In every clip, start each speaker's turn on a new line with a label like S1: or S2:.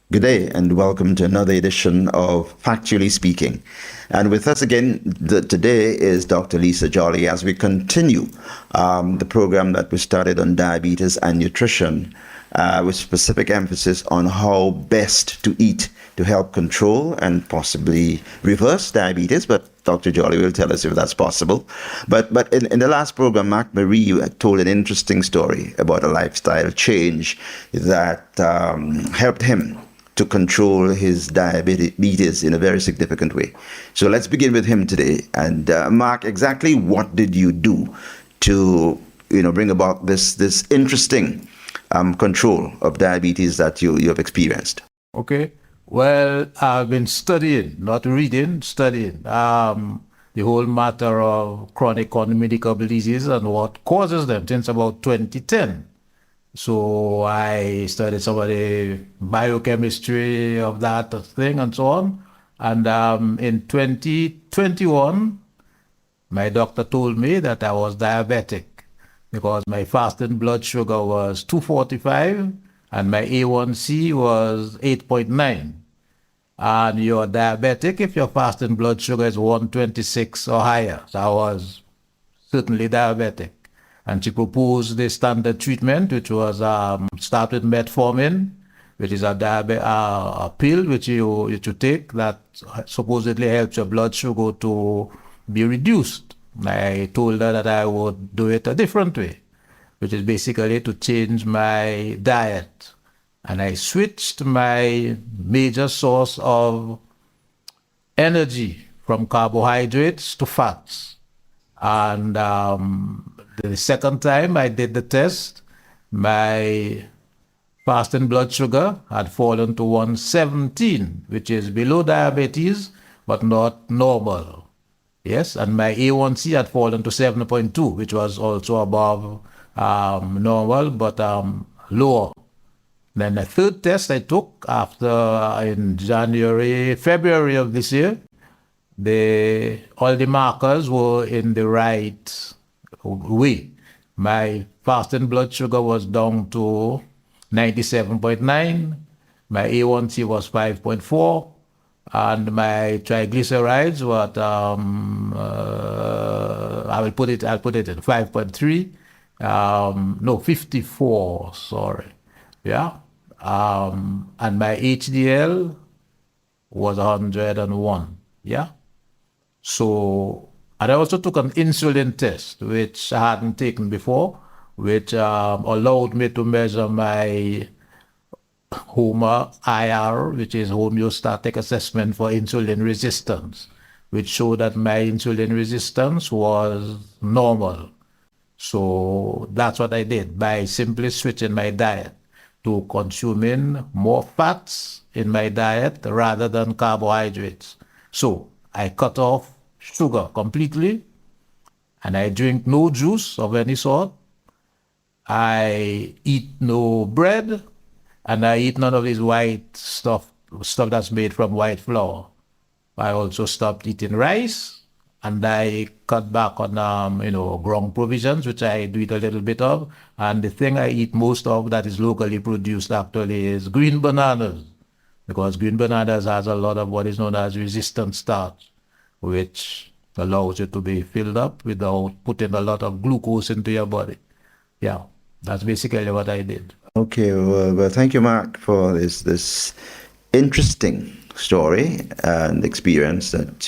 S1: Good day and welcome to another edition of Factually Speaking. And with us again today is Dr. Lisa Jolly as we continue the program that we started on diabetes and nutrition with specific emphasis on how best to eat to help control and possibly reverse diabetes. But Dr. Jolly will tell us if that's possible. But in the last program, Mark Marie told an interesting story about a lifestyle change that helped him to control his diabetes in a very significant way. So let's begin with him today. And Mark, exactly what did you do to, bring about this interesting control of diabetes that you have experienced?
S2: Okay. Well, I've been studying, not reading, studying the whole matter of chronic communicable diseases and what causes them since about 2010. So I studied some of the biochemistry of that thing and so on. And in 2021, my doctor told me that I was diabetic because my fasting blood sugar was 245 and my A1C was 8.9. And you're diabetic if your fasting blood sugar is 126 or higher. So I was certainly diabetic. And she proposed the standard treatment, which was start with metformin, which is a pill which you take that supposedly helps your blood sugar to be reduced. I told her that I would do it a different way, which is basically to change my diet. And I switched my major source of energy from carbohydrates to fats. And the second time I did the test, my fasting blood sugar had fallen to 117, which is below diabetes, but not normal. Yes, and my A1C had fallen to 7.2, which was also above normal, but lower. Then the third test I took in February of this year, all the markers were in the right way. My fasting blood sugar was down to 97.9, my A1C was 5.4, and my triglycerides were at, I'll put it at 5.3, 54, sorry. Yeah. And my HDL was 101. Yeah. So, and I also took an insulin test, which I hadn't taken before, which allowed me to measure my HOMA-IR, which is homeostatic assessment for insulin resistance, which showed that my insulin resistance was normal. So that's what I did by simply switching my diet to consuming more fats in my diet rather than carbohydrates. So I cut off sugar completely, and I drink no juice of any sort. I eat no bread, and I eat none of this white stuff that's made from white flour. I also stopped eating rice, and I cut back on ground provisions, which I do eat a little bit of. And the thing I eat most of that is locally produced actually is green bananas, because green bananas has a lot of what is known as resistant starch, which allows you to be filled up without putting a lot of glucose into your body. Yeah, that's basically what I did.
S1: Okay, well thank you, Mark, for this interesting story and experience that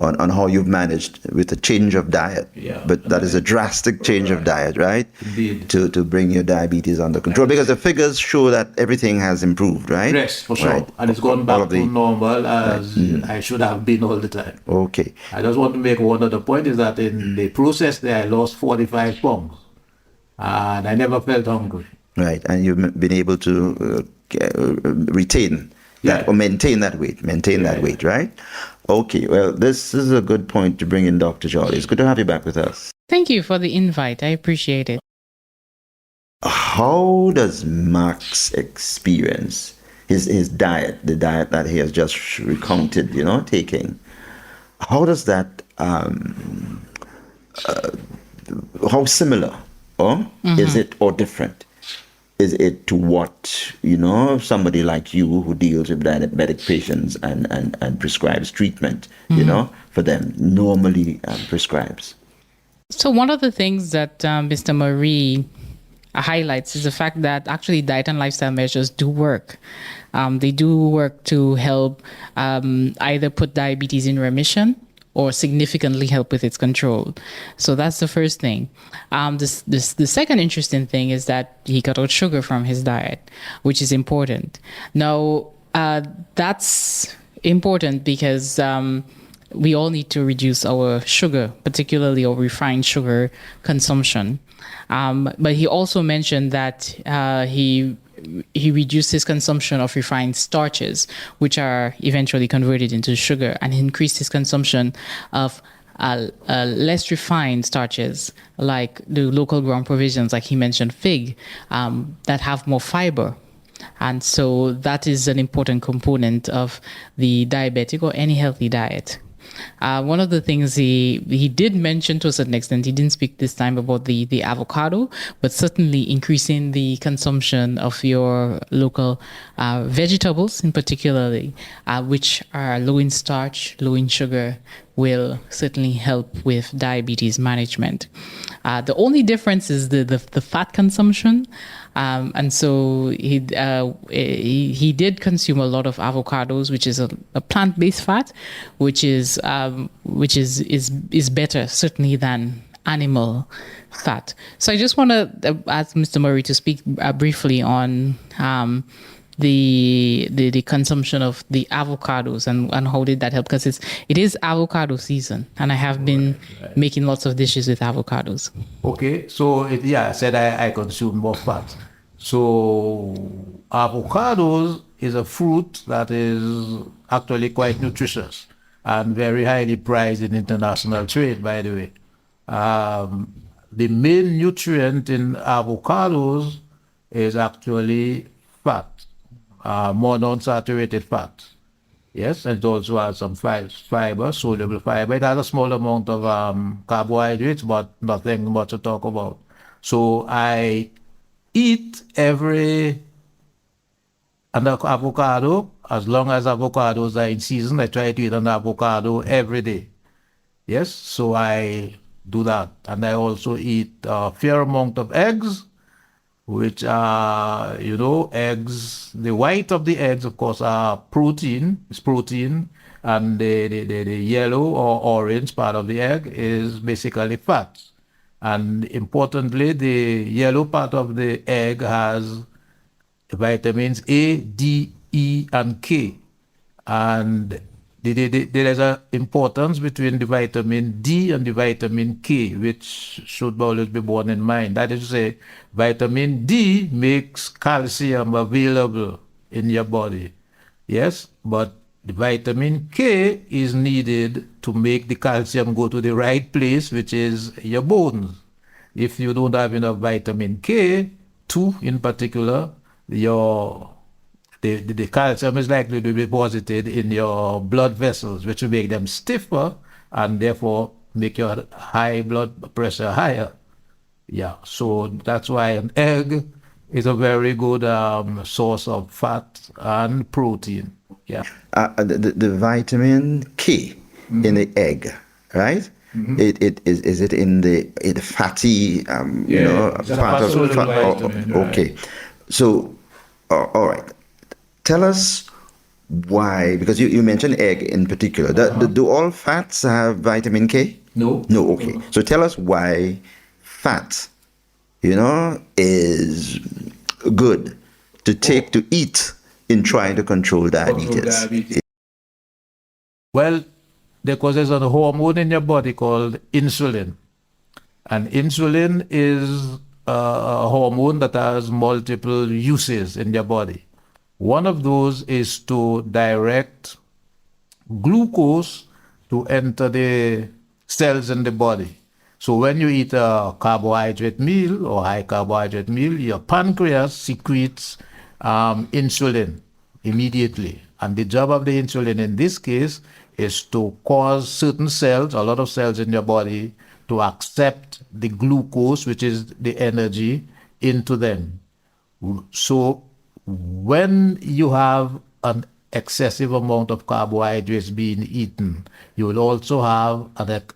S1: on how you've managed with a change of diet.
S2: Yeah.
S1: But that is a drastic change of diet, right?
S2: Indeed.
S1: To bring your diabetes under control, because the figures show that everything has improved, right?
S2: Yes, for sure.
S1: Right.
S2: And it's gone back to normal as I should have been all the time.
S1: Okay.
S2: I just want to make one other point is that in the process there, I lost 45 pounds. And I never felt hungry.
S1: Right, and you've been able to retain that or maintain that weight, right? Okay, well, this is a good point to bring in Dr. Jolly. It's good to have you back with us.
S3: Thank you for the invite. I appreciate it.
S1: How does Mark's experience, his diet, the diet that he has just recounted, taking, how does that, how similar, or is it, or different is it to what, somebody like you who deals with diabetic patients and prescribes treatment, for them, normally prescribes?
S3: So one of the things that Mr. Marie highlights is the fact that actually diet and lifestyle measures do work. They do work to help either put diabetes in remission or significantly help with its control. So that's the first thing. The second interesting thing is that he cut out sugar from his diet, which is important. Now, that's important because we all need to reduce our sugar, particularly our refined sugar consumption. But he also mentioned that he reduced his consumption of refined starches, which are eventually converted into sugar, and increased his consumption of less refined starches, like the local ground provisions, like he mentioned, fig, that have more fiber. And so that is an important component of the diabetic or any healthy diet. One of the things he did mention to a certain extent, he didn't speak this time about the avocado, but certainly increasing the consumption of your local vegetables in particularly, which are low in starch, low in sugar, will certainly help with diabetes management. The only difference is the fat consumption. And so he did consume a lot of avocados, which is a plant-based fat, which is better certainly than animal fat. So I just want to ask Mr. Murray to speak briefly on the consumption of the avocados and how did that help, because it is avocado season, and I have been making lots of dishes with avocados.
S2: Okay, so I said I consume more fat. So avocados is a fruit that is actually quite nutritious and very highly prized in international trade, by the way. The main nutrient in avocados is actually fat, monounsaturated fat. Yes, and it also has some fiber, soluble fiber. It has a small amount of carbohydrates, but nothing much to talk about. So I eat an avocado. As long as avocados are in season, I try to eat an avocado every day. Yes, so I do that. And I also eat a fair amount of eggs, which are, eggs. The white of the eggs, of course, are protein. It's protein. And the yellow or orange part of the egg is basically fat. And importantly, the yellow part of the egg has vitamins A, D, E, and K. And there is an importance between the vitamin D and the vitamin K, which should always be borne in mind. That is to say, vitamin D makes calcium available in your body. Yes, but the vitamin K is needed to make the calcium go to the right place, which is your bones. If you don't have enough vitamin K2 in particular, the calcium is likely to be deposited in your blood vessels, which will make them stiffer and therefore make your high blood pressure higher. Yeah, so that's why an egg is a very good source of fat and protein. Yeah.
S1: The vitamin K in the egg, right? Is it in the fatty part of the fat? Okay, so all right. Tell us why, because you mentioned egg in particular. Do all fats have vitamin K?
S2: No.
S1: No. Okay. So tell us why fat, is good to eat in trying to control diabetes.
S2: Well, because there's a hormone in your body called insulin. And insulin is a hormone that has multiple uses in your body. One of those is to direct glucose to enter the cells in the body. So when you eat a carbohydrate meal or high carbohydrate meal, your pancreas secretes insulin immediately. And the job of the insulin in this case is to cause certain cells, a lot of cells in your body, to accept the glucose, which is the energy, into them. So when you have an excessive amount of carbohydrates being eaten, you will also have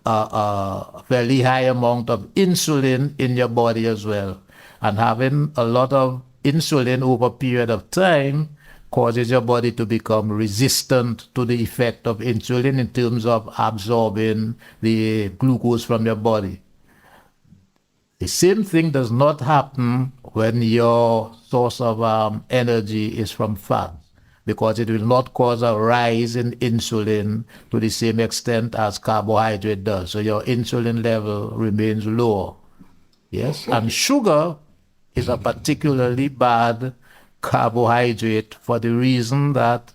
S2: a fairly high amount of insulin in your body as well. And having a lot of insulin over a period of time causes your body to become resistant to the effect of insulin in terms of absorbing the glucose from your body. The same thing does not happen when your source of energy is from fat, because it will not cause a rise in insulin to the same extent as carbohydrate does. So your insulin level remains lower. Yes, and sugar is a particularly bad carbohydrate for the reason that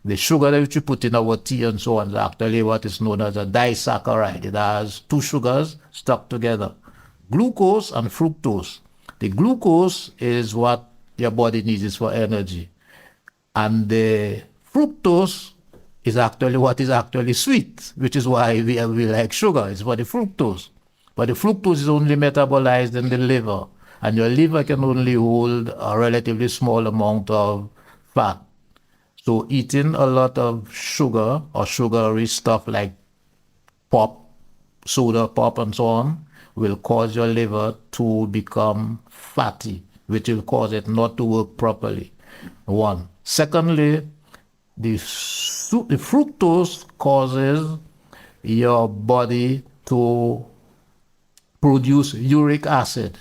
S2: the sugar that you put in our tea and so on is actually what is known as a disaccharide. It has two sugars stuck together, glucose and fructose. The glucose is what your body needs for energy, and the fructose is actually what is actually sweet, which is why we like sugar. It's for the fructose. But the fructose is only metabolized in the liver, and your liver can only hold a relatively small amount of fat. So eating a lot of sugar or sugary stuff like pop, soda pop, and so on will cause your liver to become fatty, which will cause it not to work properly. One. Secondly, the fructose causes your body to produce uric acid.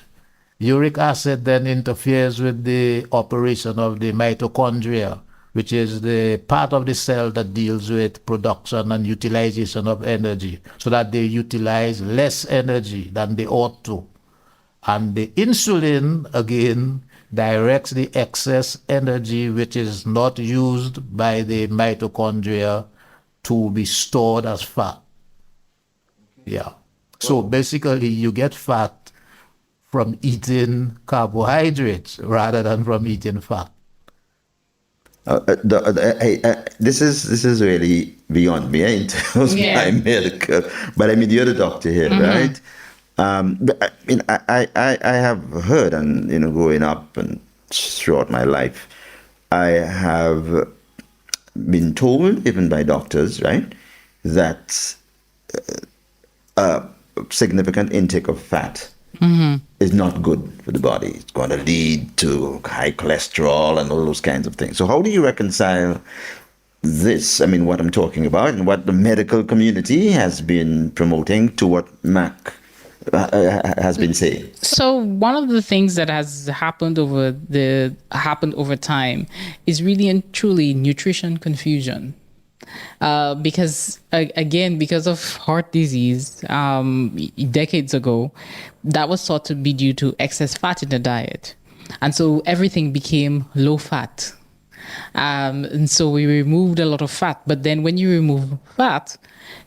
S2: Uric acid then interferes with the operation of the mitochondria, which is the part of the cell that deals with production and utilization of energy, so that they utilize less energy than they ought to. And the insulin, again, directs the excess energy which is not used by the mitochondria to be stored as fat. Yeah. So basically, you get fat from eating carbohydrates rather than from eating fat.
S1: This is really beyond me in terms of my medical. But I mean, you're the doctor here, right? But I mean, I have heard, and growing up and throughout my life, I have been told, even by doctors, right, that a significant intake of fat is not good for the body. It's going to lead to high cholesterol and all those kinds of things. So how do you reconcile this, I mean, what I'm talking about and what the medical community has been promoting to what Mac has been saying?
S3: So one of the things that has happened over time is really and truly nutrition confusion. Because of heart disease, decades ago, that was thought to be due to excess fat in the diet. And so everything became low fat. And so we removed a lot of fat. But then when you remove fat,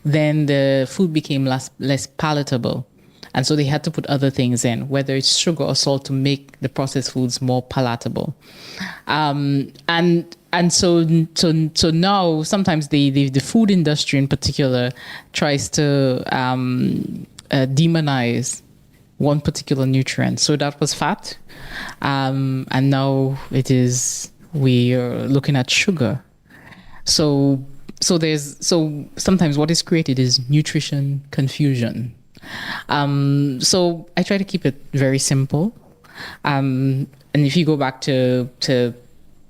S3: then the food became less palatable. And so they had to put other things in, whether it's sugar or salt, to make the processed foods more palatable. And so now sometimes the food industry in particular tries to demonize one particular nutrient. So that was fat, and now we are looking at sugar. So sometimes what is created is nutrition confusion. So I try to keep it very simple. And if you go back to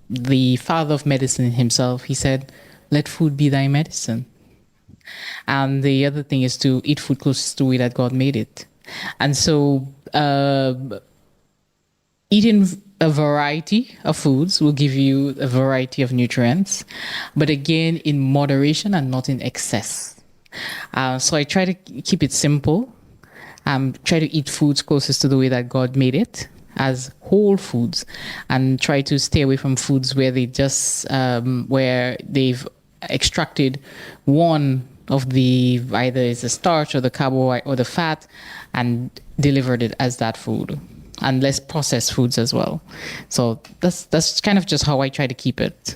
S3: the father of medicine himself, he said, "Let food be thy medicine." And the other thing is to eat food close to the way that God made it. And so eating a variety of foods will give you a variety of nutrients, but again, in moderation and not in excess. So I try to keep it simple. Try to eat foods closest to the way that God made it, as whole foods, and try to stay away from foods where where they've extracted one of the, either it's the starch or the carbohydrate or the fat, and delivered it as that food, and less processed foods as well. So that's kind of just how I try to keep it.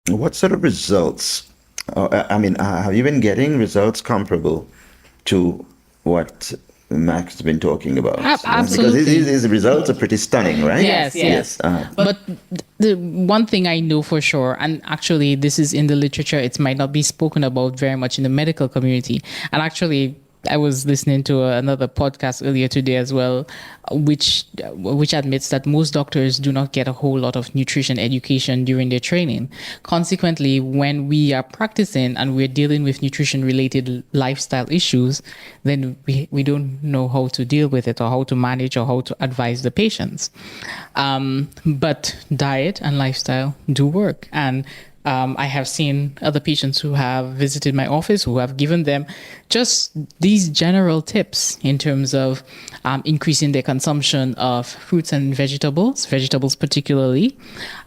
S1: What sort of results? Have you been getting results comparable to what Max has been talking about.
S3: Absolutely.
S1: Because his results are pretty stunning, right?
S3: Yes. But the one thing I know for sure, and actually this is in the literature, it might not be spoken about very much in the medical community. And actually, I was listening to another podcast earlier today as well, which admits that most doctors do not get a whole lot of nutrition education during their training. Consequently, when we are practicing and we're dealing with nutrition related lifestyle issues, then we don't know how to deal with it or how to manage or how to advise the patients. But diet and lifestyle do work. And I have seen other patients who have visited my office who have given them just these general tips in terms of increasing their consumption of fruits and vegetables particularly,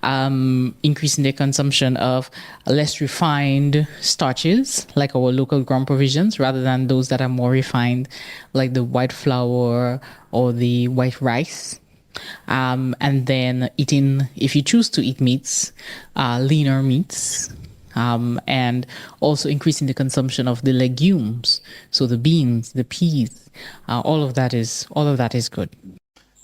S3: increasing their consumption of less refined starches like our local ground provisions rather than those that are more refined like the white flour or the white rice. And then eating, if you choose to eat meats, leaner meats, and also increasing the consumption of the legumes, so the beans, the peas, all of that is good.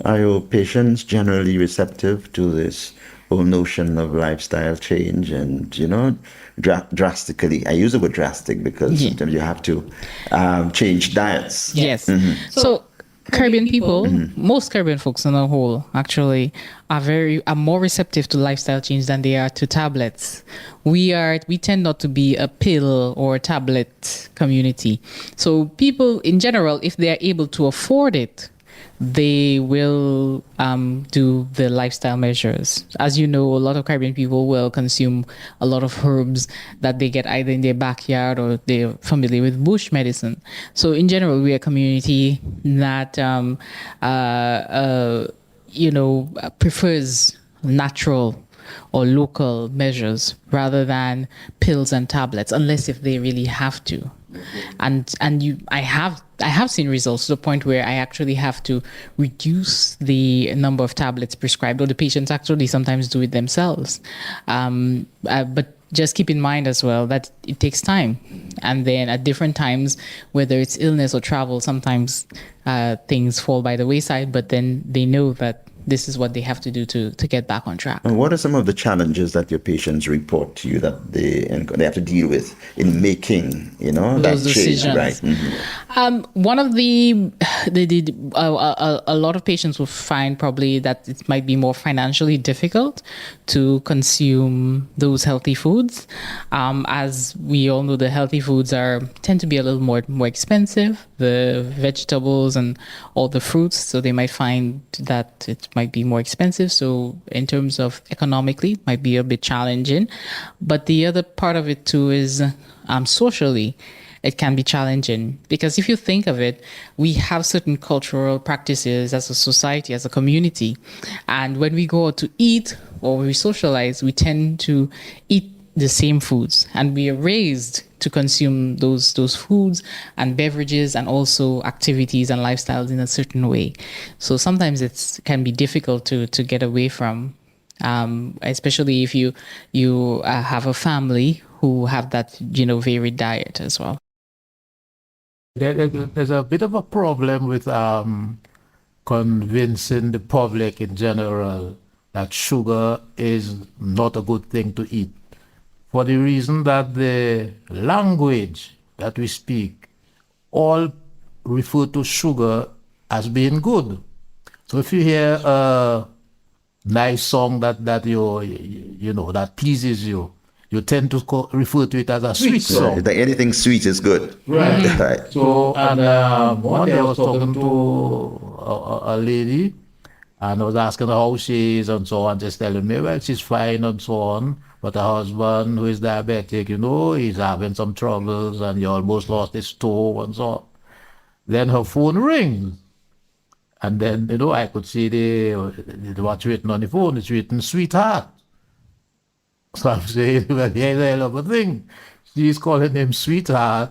S1: Are your patients generally receptive to this whole notion of lifestyle change and, drastically? I use the word drastic because sometimes you have to change diets.
S3: Yes. So Caribbean people, most Caribbean folks on the whole, actually, are more receptive to lifestyle change than they are to tablets. We tend not to be a pill or tablet community. So people in general, if they are able to afford it, they will do the lifestyle measures. As you know, a lot of Caribbean people will consume a lot of herbs that they get either in their backyard or they're familiar with bush medicine. So in general, we're a community that, prefers natural or local measures rather than pills and tablets, unless if they really have to. I have seen results to the point where I actually have to reduce the number of tablets prescribed, or the patients actually sometimes do it themselves. But just keep in mind as well that it takes time. And then at different times, whether it's illness or travel, sometimes things fall by the wayside, but then they know that this is what they have to do to get back on track.
S1: And what are some of the challenges that your patients report to you that they have to deal with in making,
S3: Those
S1: that
S3: decisions.
S1: change, right?
S3: One of a lot of patients will find probably that it might be more financially difficult to consume those healthy foods. As we all know, the healthy foods tend to be a little more expensive, the vegetables and all the fruits. So they might find that it might be more expensive. So in terms of economically, it might be a bit challenging. But the other part of it too is socially, it can be challenging, because if you think of it, we have certain cultural practices as a society, as a community. And when we go out to eat or we socialize, we tend to eat the same foods, and we are raised to consume those foods and beverages and also activities and lifestyles in a certain way. So sometimes it can be difficult to get away from, especially if you have a family who have that varied diet as well.
S2: There's a bit of a problem with convincing the public in general that sugar is not a good thing to eat, for the reason that the language that we speak all refer to sugar as being good. So if you hear a nice song that you know that pleases you, you tend to refer to it as a sweet song.
S1: Right. Like anything sweet is good.
S2: Right.
S1: Right.
S2: So, and one day I was talking to a lady, and I was asking her how she is and so on, just telling me, well, she's fine and so on. But her husband, who is diabetic, he's having some troubles and he almost lost his toe and so on. Then her phone rings. And then, I could see what's written on the phone. It's written, sweetheart. So I'm saying, well, here's a hell of a thing. She's calling him sweetheart.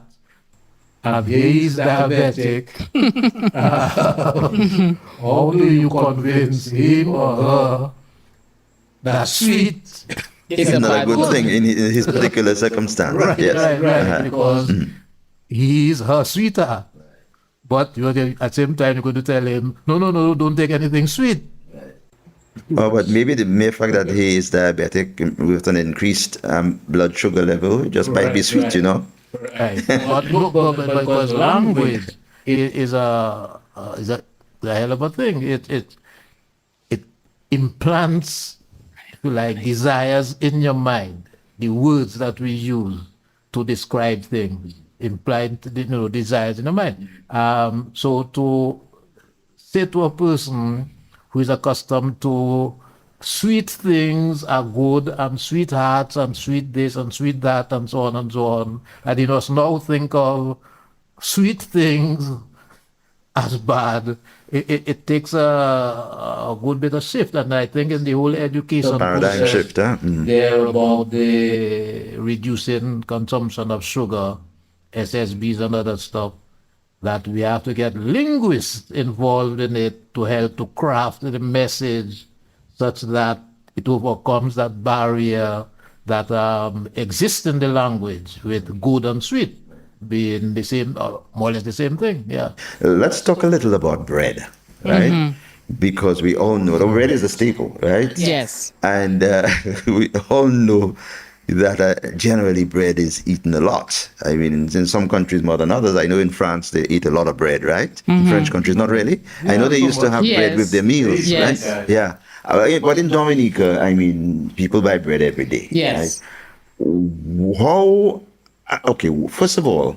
S2: And he's diabetic. How do you convince him or her that sweet
S1: It's not a good thing in his particular circumstance.
S2: Right,
S1: yes.
S2: right. Because he's her sweetheart. But at the same time, you're going to tell him, no, don't take anything sweet.
S1: Oh, but maybe the mere fact that he is diabetic with an increased blood sugar level just might be sweet, you know.
S2: Right. But because language is a hell of a thing. It implants, if you like, desires in your mind. The words that we use to describe things implant, desires in your mind. So to say to a person who is accustomed to sweet things are good, and sweethearts, and sweet this, and sweet that, and so on and so on, and he must now think of sweet things as bad. It takes a good bit of shift, and I think in the whole education
S1: Paradigm
S2: process,
S1: shift, huh?
S2: they're about the reducing consumption of sugar, SSBs and other stuff, that we have to get linguists involved in it to help to craft the message such that it overcomes that barrier that exists in the language, with good and sweet being the same, more or less the same thing. Yeah.
S1: Let's talk a little about bread, right? Because we all know that bread is a staple, right?
S3: Yes.
S1: And we all know that generally bread is eaten a lot. I mean, in some countries more than others. I know in France they eat a lot of bread, right? In French countries, not really. I know they used to have bread with their meals,
S3: Yes.
S1: right? Yeah. But in Dominica, I mean, people buy bread every day.
S3: Yes.
S1: Right? How? Okay. First of all,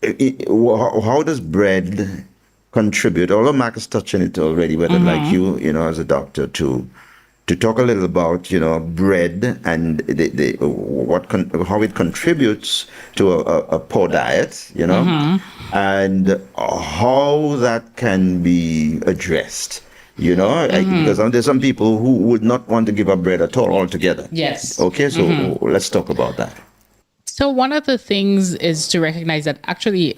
S1: how does bread contribute? Although Mark has touched on it already, but I'd like you, as a doctor, to talk a little about, bread and how it contributes to a poor diet, and how that can be addressed, because there's some people who would not want to give up bread at all altogether.
S3: Yes.
S1: Okay, so let's talk about that.
S3: So one of the things is to recognize that actually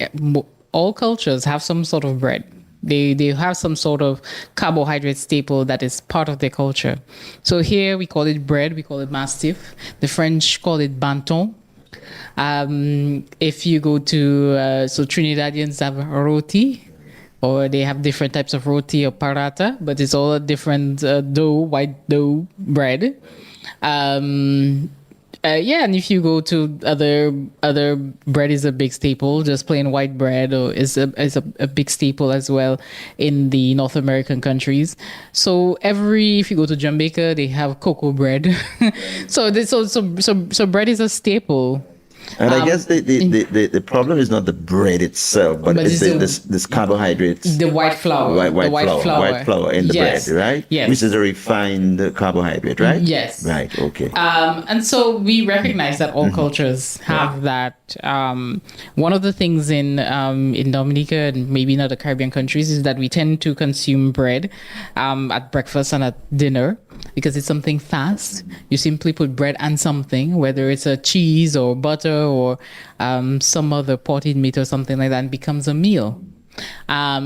S3: all cultures have some sort of bread. They have some sort of carbohydrate staple that is part of their culture. So here we call it bread, we call it mastiff. The French call it banton. If you go to, so Trinidadians have roti, or they have different types of roti or paratha, but it's all a different white dough bread. And if you go to other bread is a big staple. Just plain white bread is a big staple as well in the North American countries. So if you go to Jamaica, they have cocoa bread. So bread is a staple.
S1: And I guess the problem is not the bread itself, but it's this carbohydrates.
S3: The white flour.
S1: White flour in the bread, right?
S3: Yes.
S1: Which is a refined carbohydrate, right?
S3: Yes.
S1: Right, okay.
S3: And so we recognize that all cultures have that. One of the things in Dominica and maybe in other Caribbean countries is that we tend to consume bread at breakfast and at dinner because it's something fast. You simply put bread and something, whether it's a cheese or butter or some other potted meat or something like that, and becomes a meal.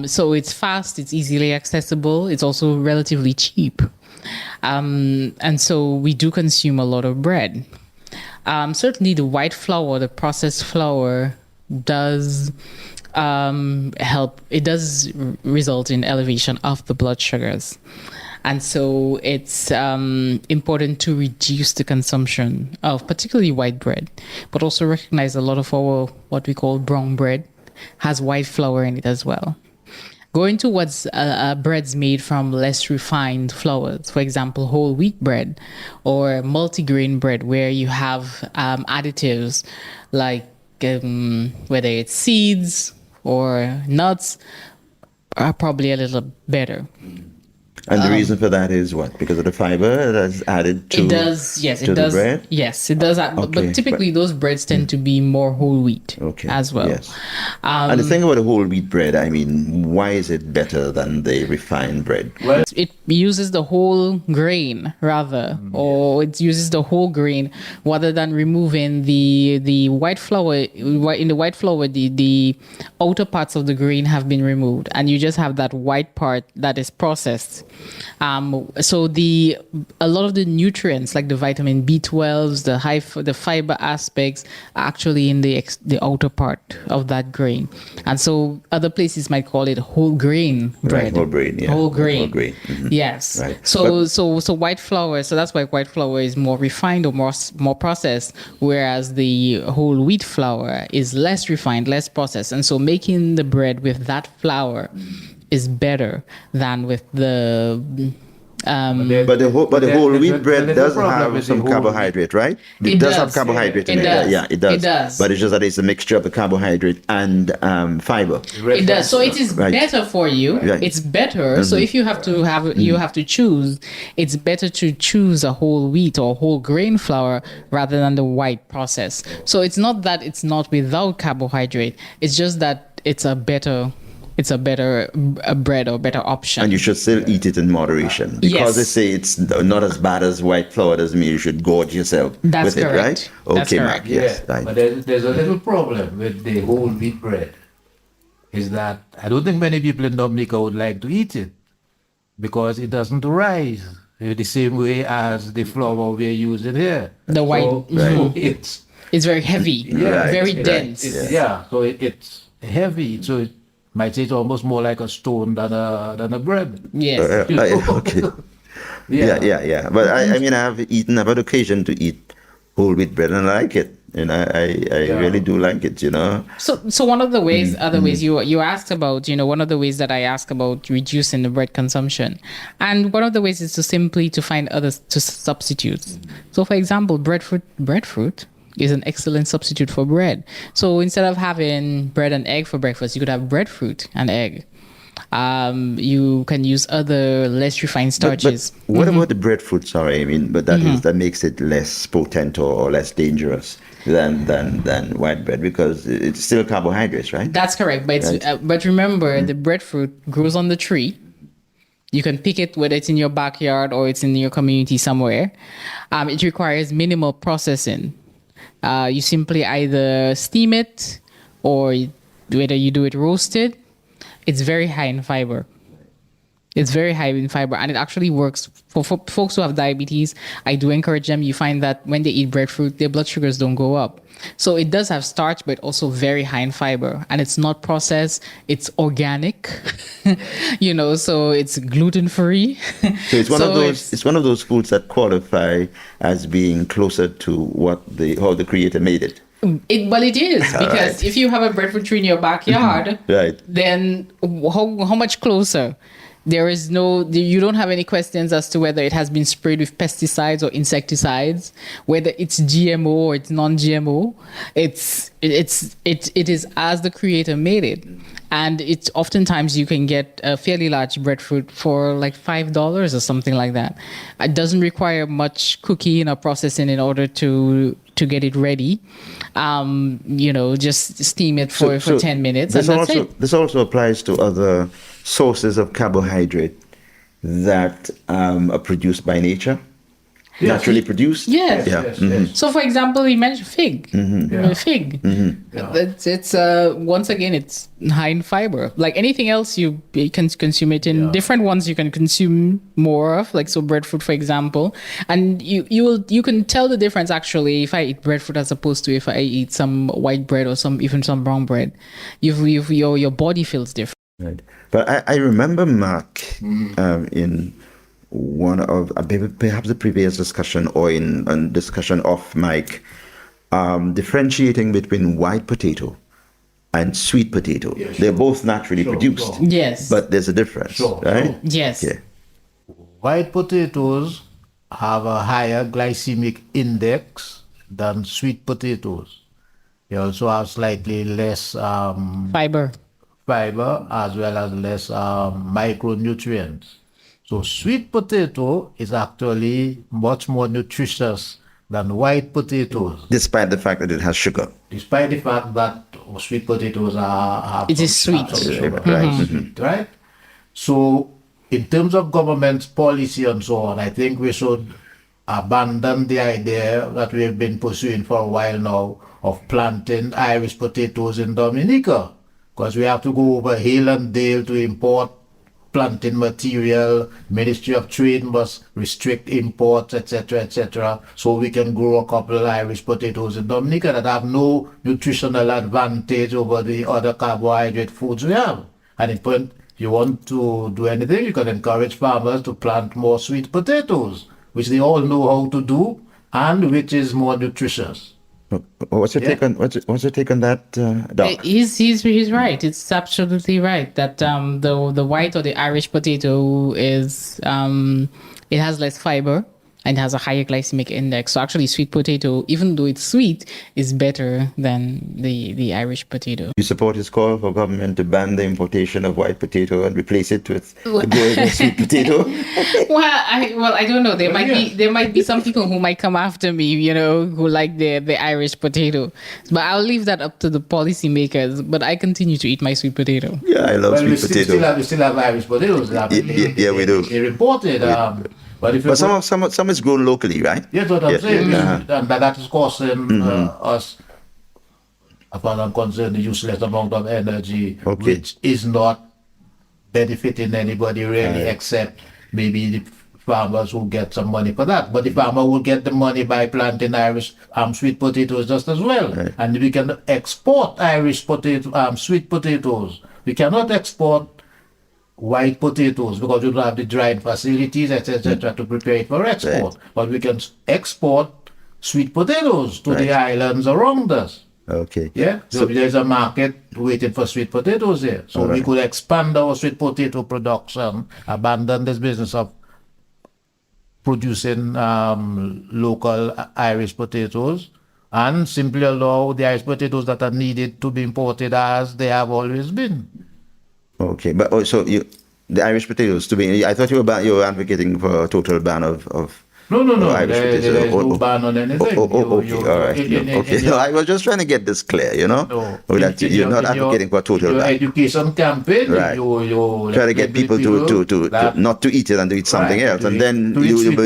S3: So it's fast, it's easily accessible, it's also relatively cheap. And so we do consume a lot of bread. Certainly the white flour, the processed flour, does help. It does result in elevation of the blood sugars. And so it's important to reduce the consumption of particularly white bread, but also recognize a lot of our what we call brown bread has white flour in it as well. Going towards breads made from less refined flours, for example, whole wheat bread or multigrain bread, where you have additives like whether it's seeds or nuts, are probably a little better.
S1: And the reason for that is what? Because of the fiber that's added to, the bread?
S3: Yes, it does. But typically those breads tend to be more whole wheat as well.
S1: Yes. And the thing about the whole wheat bread, I mean, why is it better than the refined bread?
S3: Well, it uses the whole grain or it uses the whole grain rather than removing the white flour. In the white flour, the outer parts of the grain have been removed, and you just have that white part that is processed. So a lot of the nutrients like the vitamin B12s, the fiber aspects are actually in the outer part of that grain. And so other places might call it whole grain bread.
S1: Right, whole grain, yeah.
S3: Whole grain.
S1: Whole grain.
S3: Yes.
S1: Right.
S3: So white flour, so that's why white flour is more refined or more processed, whereas the whole wheat flour is less refined, less processed. And so making the bread with that flour is better than with the
S1: But the whole wheat bread does have some carbohydrate, right? It does have carbohydrate in it.
S3: does.
S1: Yeah, it does.
S3: It does.
S1: But it's just that it's a mixture of the carbohydrate and fiber.
S3: It does. So it is better for you.
S1: Right.
S3: It's better. So if you have to choose, it's better to choose a whole wheat or whole grain flour rather than the white process. So it's not that it's not without carbohydrate. It's just that it's a better bread or better option.
S1: And you should still eat it in moderation. Because they say it's not as bad as white flour doesn't mean you should gorge yourself
S3: That's
S1: with
S3: correct.
S1: it, right?
S3: That's
S1: Okay,
S3: correct.
S1: Mark, yes.
S2: Yeah,
S1: Right.
S2: but there's a little problem with the whole wheat bread, is that I don't think many people in Dominica would like to eat it because it doesn't rise the same way as the flour we're using here.
S3: The white-
S2: So
S3: It's very heavy, very dense.
S2: So it's heavy. So it might say it's almost more like a stone than a bread.
S3: Yes.
S1: Okay. Yeah. But I mean, I've had occasion to eat whole wheat bread and I like it. And I really do like it, you know.
S3: So one of the ways, other ways you asked about, one of the ways that I ask about reducing the bread consumption, and one of the ways is to find others to substitute. So for example, breadfruit is an excellent substitute for bread. So instead of having bread and egg for breakfast, you could have breadfruit and egg. You can use other less refined starches.
S1: But what about the breadfruit? Sorry, I mean, but that makes it less potent or less dangerous than white bread because it's still carbohydrates, right?
S3: That's correct. But but remember, the breadfruit grows on the tree. You can pick it whether it's in your backyard or it's in your community somewhere. It requires minimal processing. You simply either steam it or whether you do it roasted. It's very high in fiber. It's very high in fiber, and it actually works for folks who have diabetes. I do encourage them. You find that when they eat breadfruit, their blood sugars don't go up. So it does have starch, but also very high in fiber, and it's not processed. It's organic, so it's gluten free.
S1: So it's one of those. It's one of those foods that qualify as being closer to how the Creator made it.
S3: It is because if you have a breadfruit tree in your backyard,
S1: right,
S3: then how much closer? You don't have any questions as to whether it has been sprayed with pesticides or insecticides, whether it's GMO or it's non-GMO. It is as the Creator made it. And it's oftentimes you can get a fairly large breadfruit for like $5 or something like that. It doesn't require much cooking or processing in order to get it ready. Just steam it for 10 minutes and that's it.
S1: This also applies to other sources of carbohydrate that are produced by nature. Naturally produced.
S3: Yes.
S1: Yeah.
S3: Yes. So, for example, you mentioned fig. Fig. It's once again, it's high in fiber. Like anything else, you can consume it in different ones. You can consume more of, like breadfruit, for example, and you can tell the difference actually if I eat breadfruit as opposed to if I eat some white bread or even some brown bread. Your body feels different.
S1: Right. But I remember Mark in one of perhaps the previous discussion or in discussion off mic, differentiating between white potato and sweet potato.
S2: Yes,
S1: They're both naturally produced.
S2: Sure.
S3: Yes.
S1: But there's a difference, right?
S3: Yes.
S1: Yeah.
S2: White potatoes have a higher glycemic index than sweet potatoes. They also have slightly less
S3: Fiber
S2: as well as less micronutrients. So sweet potato is actually much more nutritious than white potatoes.
S1: Despite the fact that it has sugar.
S2: Despite the fact that sweet potatoes have
S3: It is sweet.
S2: sugar,
S1: Right.
S2: sweet, right? So in terms of government policy and so on, I think we should abandon the idea that we've been pursuing for a while now of planting Irish potatoes in Dominica, because we have to go over hill and dale to import planting material. Ministry of Trade must restrict imports, etc., so we can grow a couple of Irish potatoes in Dominica that have no nutritional advantage over the other carbohydrate foods we have. And if you want to do anything, you can encourage farmers to plant more sweet potatoes, which they all know how to do and which is more nutritious.
S1: What's your take on that, Doc?
S3: He's right. It's absolutely right that the white or the Irish potato is it has less fiber and has a higher glycemic index. So actually, sweet potato, even though it's sweet, is better than the Irish potato.
S1: You support his call for government to ban the importation of white potato and replace it with the growing sweet potato?
S3: I don't know. There might be some people who might come after me, who like the Irish potato. But I'll leave that up to the policymakers. But I continue to eat my sweet potato.
S1: Yeah, I love sweet potato.
S2: We still have Irish potatoes.
S1: Yeah, we do.
S2: They're imported.
S1: But some is grown locally, right?
S2: Yes, what I'm saying. And that is costing us, as far as I'm concerned, a useless amount of energy, which is not benefiting anybody really, except maybe the farmers who get some money for that. But the farmer will get the money by planting Irish sweet potatoes just as well. Right. And we can export Irish sweet potatoes. We cannot export white potatoes because you don't have the drying facilities, etc., to prepare it for export. Right. But we can export sweet potatoes to the islands around us.
S1: Okay.
S2: Yeah. So there's a market waiting for sweet potatoes here. So we could expand our sweet potato production, abandon this business of producing local Irish potatoes, and simply allow the Irish potatoes that are needed to be imported as they have always been.
S1: Okay, but also the Irish potatoes to be. I thought you were advocating for a total ban of
S2: No. There's no ban on anything.
S1: Okay, all right. Okay, no, I was just trying to get this clear,
S2: No.
S1: That you're not advocating for a total ban.
S2: Education campaign,
S1: right? You try to get people to not to eat it and to eat something else, and then there'll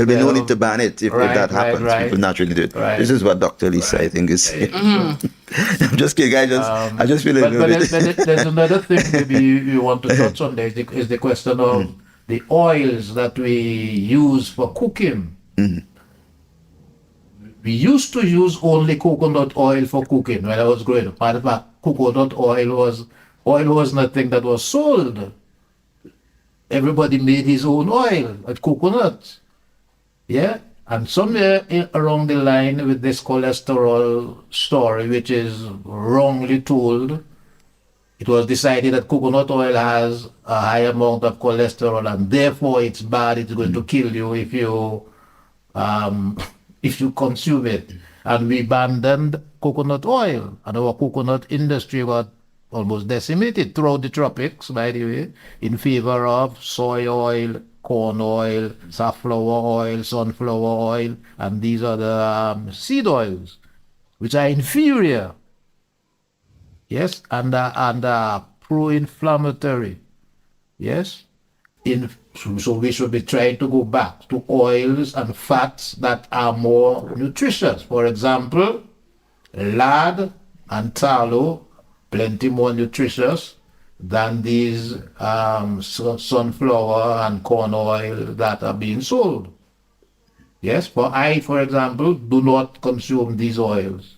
S1: be no need to ban it if that happens. People naturally do it. Right. This is what Dr. Lisa, I think, is saying. I'm just kidding. I just feel a little bit.
S2: There's another thing maybe you want to touch on. There is the question of the oils that we use for cooking. We used to use only coconut oil for cooking when I was growing up. Matter of fact, coconut oil was nothing that was sold. Everybody made his own oil at coconut. Yeah? And somewhere along the line with this cholesterol story, which is wrongly told, it was decided that coconut oil has a high amount of cholesterol and therefore it's bad, it's going to kill you if you consume it. And we abandoned coconut oil, and our coconut industry got almost decimated throughout the tropics, by the way, in favor of soy oil, corn oil, safflower oil, sunflower oil, and these are the seed oils, which are inferior. Yes, and pro-inflammatory. Yes, so we should be trying to go back to oils and fats that are more nutritious. For example, lard and tallow, plenty more nutritious than these sunflower and corn oil that are being sold. Yes, for example, do not consume these oils.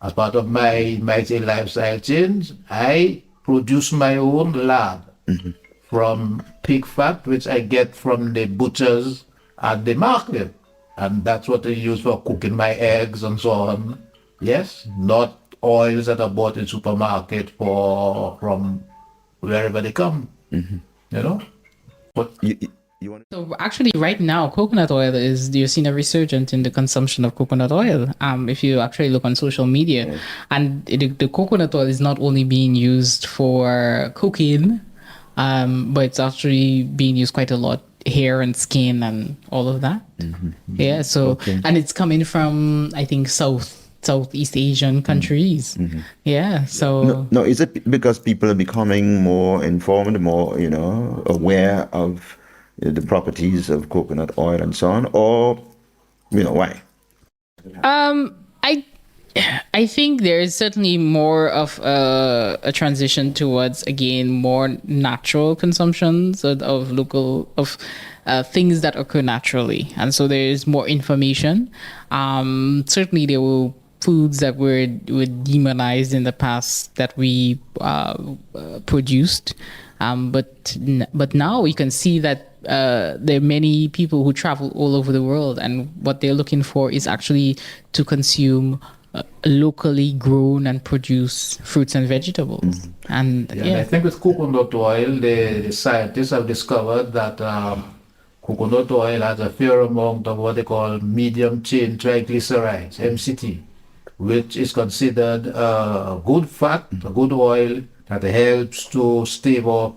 S2: As part of my lifestyle change, I produce my own lard from pig fat, which I get from the butchers at the market. And that's what I use for cooking my eggs and so on. Yes, not oils that are bought in supermarket from wherever they come. But
S3: So actually, right now, coconut oil you're seeing a resurgence in the consumption of coconut oil. If you actually look on social media, and the coconut oil is not only being used for cooking, but it's actually being used quite a lot hair and skin and all of that. Yeah. So and it's coming from, I think, Southeast Asian countries. Yeah. So
S1: no, is it because people are becoming more informed, more aware of the properties of coconut oil and so on, or why?
S3: I think there is certainly more of a transition towards, again, more natural consumptions of local of things that occur naturally, and so there is more information. Certainly, there were foods that were demonized in the past that we produced, but now we can see that there are many people who travel all over the world, and what they're looking for is actually to consume locally grown and produced fruits and vegetables. And
S2: And I think with coconut oil, the scientists have discovered that coconut oil has a fair amount of what they call medium chain triglycerides, MCT, which is considered a good fat, a good oil that helps to stave off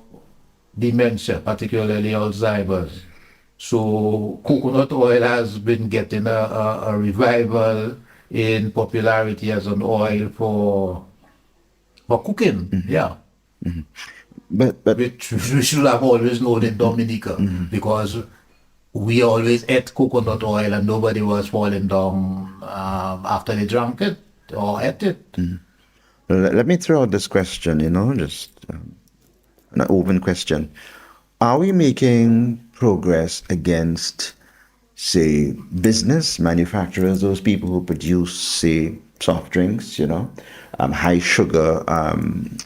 S2: dementia, particularly Alzheimer's. So coconut oil has been getting a revival in popularity as an oil for cooking. Yeah.
S1: But
S2: Which we should have always known in Dominica, because we always ate coconut oil and nobody was falling down after they drank it or ate it.
S1: let me throw out this question, just an open question. Are we making progress against, say, business manufacturers, those people who produce, say, soft drinks, high sugar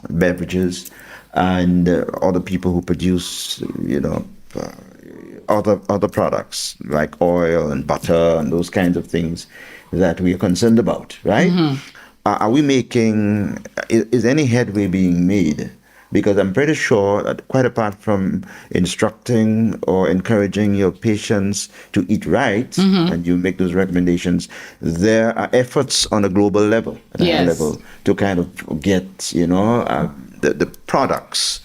S1: beverages, and other people who produce, other products like oil and butter and those kinds of things that we are concerned about, right? Are we making, is any headway being made? Because I'm pretty sure that quite apart from instructing or encouraging your patients to eat right, and you make those recommendations, there are efforts on a global level, at a high
S3: Yes.
S1: level, to kind of get, the products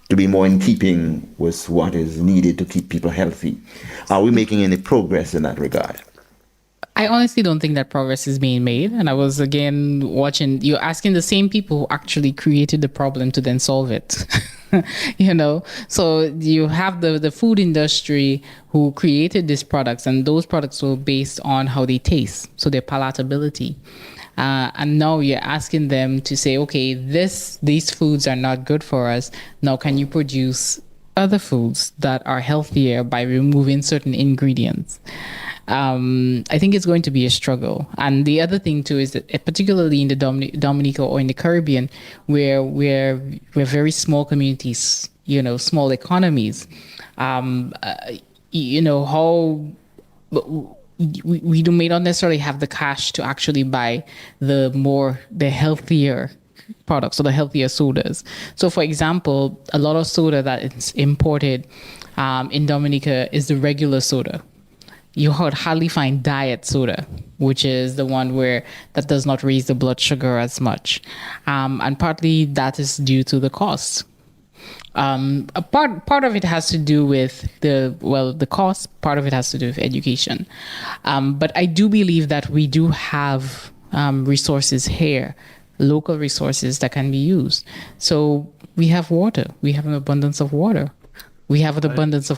S1: to be more in keeping with what is needed to keep people healthy. Are we making any progress in that regard?
S3: I honestly don't think that progress is being made. And I was again watching, you're asking the same people who actually created the problem to then solve it. So you have the food industry who created these products, and those products were based on how they taste, so their palatability. And now you're asking them to say, okay, these foods are not good for us. Now, can you produce other foods that are healthier by removing certain ingredients? I think it's going to be a struggle. And the other thing too is that, particularly in the Dominica or in the Caribbean, where we're very small communities, small economies, how we may not necessarily have the cash to actually buy the healthier products or the healthier sodas. So, for example, a lot of soda that is imported in Dominica is the regular soda. You would hardly find diet soda, which is the one that does not raise the blood sugar as much. And partly that is due to the cost. A part of it has to do with the cost. Part of it has to do with education. But I do believe that we do have resources here, local resources that can be used. So we have water. We have an abundance of water. We have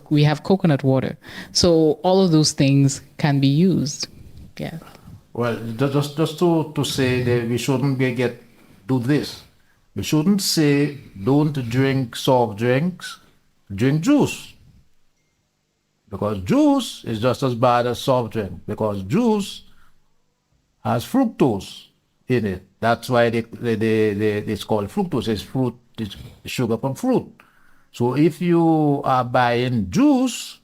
S3: we have coconut water. So all of those things can be used. Yeah.
S2: Well, just to say that we shouldn't do this. We shouldn't say don't drink soft drinks, drink juice. Because juice is just as bad as soft drink. Because juice has fructose in it. That's why it's called fructose. It's sugar from fruit. So if you are buying juice,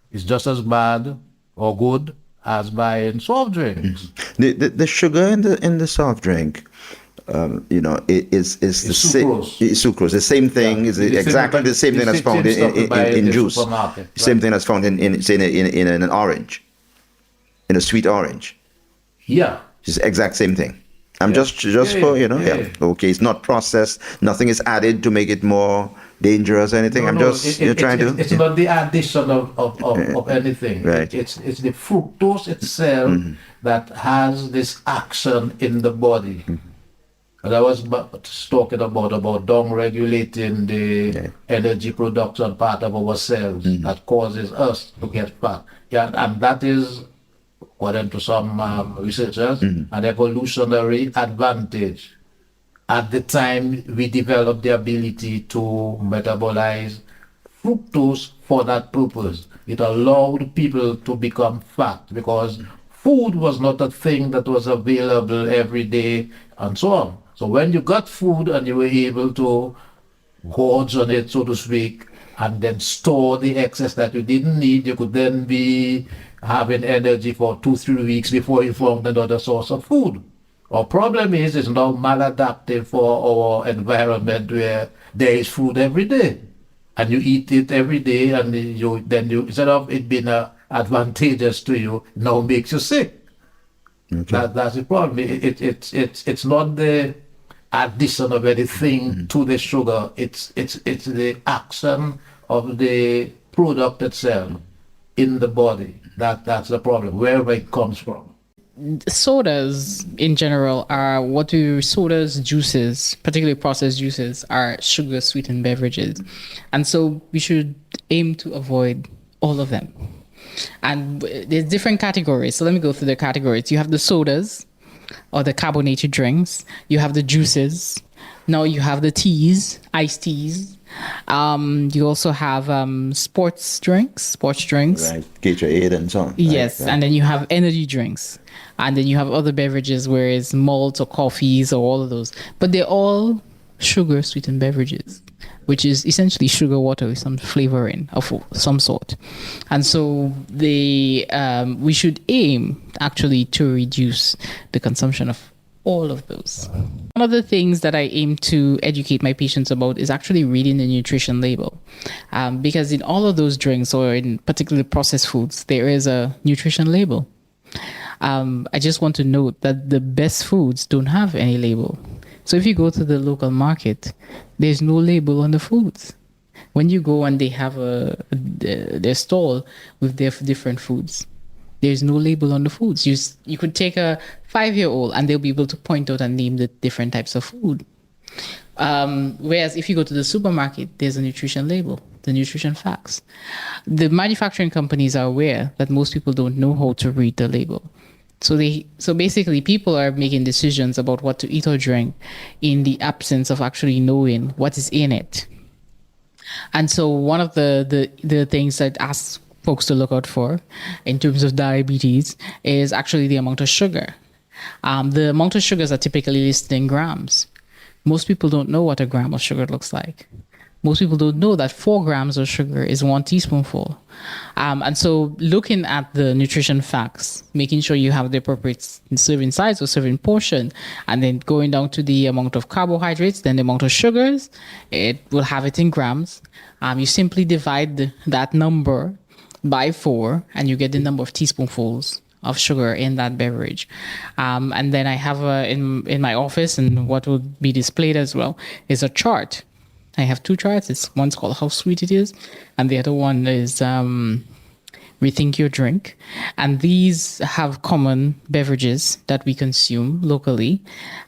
S2: it's just as bad or good as buying soft drinks.
S1: The sugar in the soft drink, is the
S2: sucrose.
S1: Sucrose. The same thing is exactly the same thing that's found in juice.
S2: Right?
S1: Same thing that's found in an orange, in a sweet orange.
S2: Yeah.
S1: It's the exact same thing. I'm just for okay. It's not processed. Nothing is added to make it more dangerous or anything.
S2: It's not the addition of anything.
S1: Right.
S2: It's the fructose itself that has this action in the body. And I was talking about down regulating the energy production part of our cells that causes us to get fat. Yeah, and that is according to some researchers, an evolutionary advantage. At the time we developed the ability to metabolize fructose for that purpose. It allowed people to become fat because food was not a thing that was available every day and so on. So when you got food and you were able to gorge on it, so to speak, and then store the excess that you didn't need, you could then be having energy for 2-3 weeks before you found another source of food. Our problem is it's now maladaptive for our environment where there is food every day. And you eat it every day, and you instead of it being advantageous to you, now makes you sick.
S1: Okay.
S2: That's the problem. It's not the addition of anything to the sugar. It's the action of the product itself in the body. That's the problem, wherever it comes from.
S3: Sodas in general are sodas, juices, particularly processed juices, are sugar sweetened beverages. And so we should aim to avoid all of them. And there's different categories. So let me go through the categories. You have the sodas or the carbonated drinks. You have the juices. Now you have the teas, iced teas. You also have sports drinks.
S1: Right. Gatorade and so on.
S3: Yes,
S1: Right.
S3: and then you have energy drinks. And then you have other beverages where it's malt or coffees or all of those. But they're all sugar sweetened beverages, which is essentially sugar water with some flavoring of some sort. And so we should aim actually to reduce the consumption of all of those. One of the things that I aim to educate my patients about is actually reading the nutrition label. Because in all of those drinks, or in particularly processed foods, there is a nutrition label. I just want to note that the best foods don't have any label. So if you go to the local market, there's no label on the foods. When you go and they have their stall with their different foods, there's no label on the foods. You could take a 5-year-old and they'll be able to point out and name the different types of food. Whereas if you go to the supermarket, there's a nutrition label, the nutrition facts. The manufacturing companies are aware that most people don't know how to read the label. So basically people are making decisions about what to eat or drink in the absence of actually knowing what is in it. And so one of the things that I ask folks to look out for in terms of diabetes is actually the amount of sugar. The amount of sugars are typically listed in grams. Most people don't know what a gram of sugar looks like. Most people don't know that 4 grams of sugar is 1 teaspoonful. And so looking at the nutrition facts, making sure you have the appropriate serving size or serving portion, and then going down to the amount of carbohydrates, then the amount of sugars, it will have it in grams. You simply divide that number by 4 and you get the number of teaspoonfuls of sugar in that beverage. And then I have in my office, and what will be displayed as well is a chart. I have 2 charts. One's called How Sweet It Is, and the other one is Rethink Your Drink. And these have common beverages that we consume locally,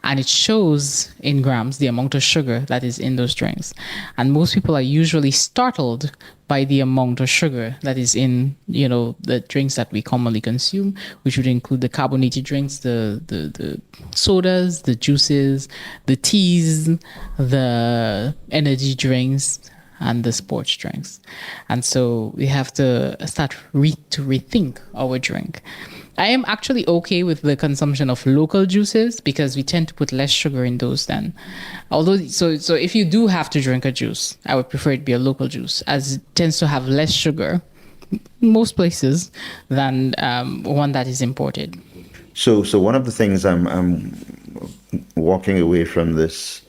S3: and it shows in grams the amount of sugar that is in those drinks. And most people are usually startled by the amount of sugar that is in, the drinks that we commonly consume, which would include the carbonated drinks, the sodas, the juices, the teas, the energy drinks, and the sports drinks. And so we have to start to rethink our drink. I am actually okay with the consumption of local juices because we tend to put less sugar in those then. Although, so if you do have to drink a juice, I would prefer it be a local juice, as it tends to have less sugar in most places than one that is imported.
S1: So one of the things I'm walking away from this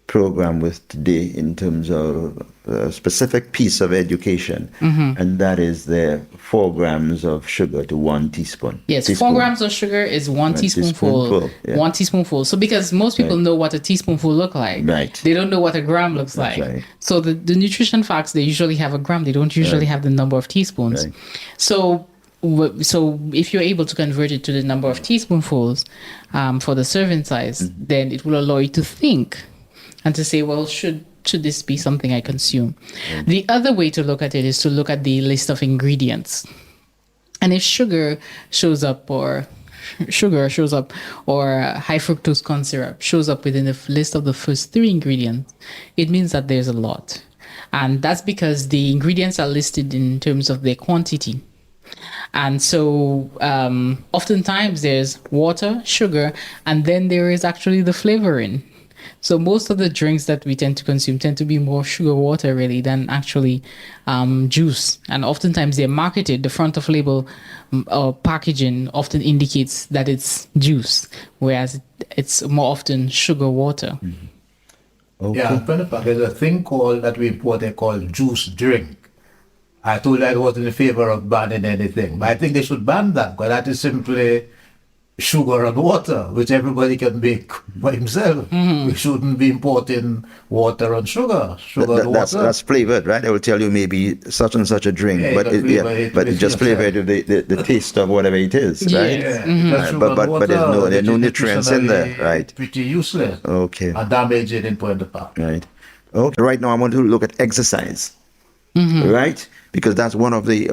S1: program with today in terms of a specific piece of education, and that is the 4 grams of sugar to 1 teaspoon.
S3: Yes, 4 grams of sugar is 1 teaspoonful.
S1: Yeah.
S3: 1 teaspoonful. So because most people know what a teaspoonful look like,
S1: Right.
S3: They don't know what a gram looks
S1: That's
S3: like.
S1: right.
S3: So the nutrition facts, they usually have a gram. They don't usually have the number of teaspoons.
S1: Right.
S3: So if you're able to convert it to the number of teaspoonfuls for the serving size, then it will allow you to think and to say, well, should this be something I consume? The other way to look at it is to look at the list of ingredients. And if sugar shows up or high fructose corn syrup shows up within the list of the first three ingredients, it means that there's a lot. And that's because the ingredients are listed in terms of their quantity. And so oftentimes there's water, sugar, and then there is actually the flavoring. So most of the drinks that we tend to consume tend to be more sugar water really than actually juice. And oftentimes they're marketed, the front of label packaging often indicates that it's juice, whereas it's more often sugar water.
S1: Okay.
S2: Yeah, there's a thing that we imported called juice drink. I told you I wasn't in favor of banning anything, but I think they should ban that because that is simply sugar and water, which everybody can make by himself. We shouldn't be importing water and sugar. And water.
S1: That's flavored, right? They will tell you maybe such and such a drink,
S2: Yeah,
S1: but it just flavored the taste of whatever it is, right?
S2: Yeah,
S1: But there's no nutrients in there, right?
S2: Pretty useless.
S1: Okay.
S2: And damaging in point of fact.
S1: Right. Okay. Right now, I want to look at exercise. Right, because that's one of the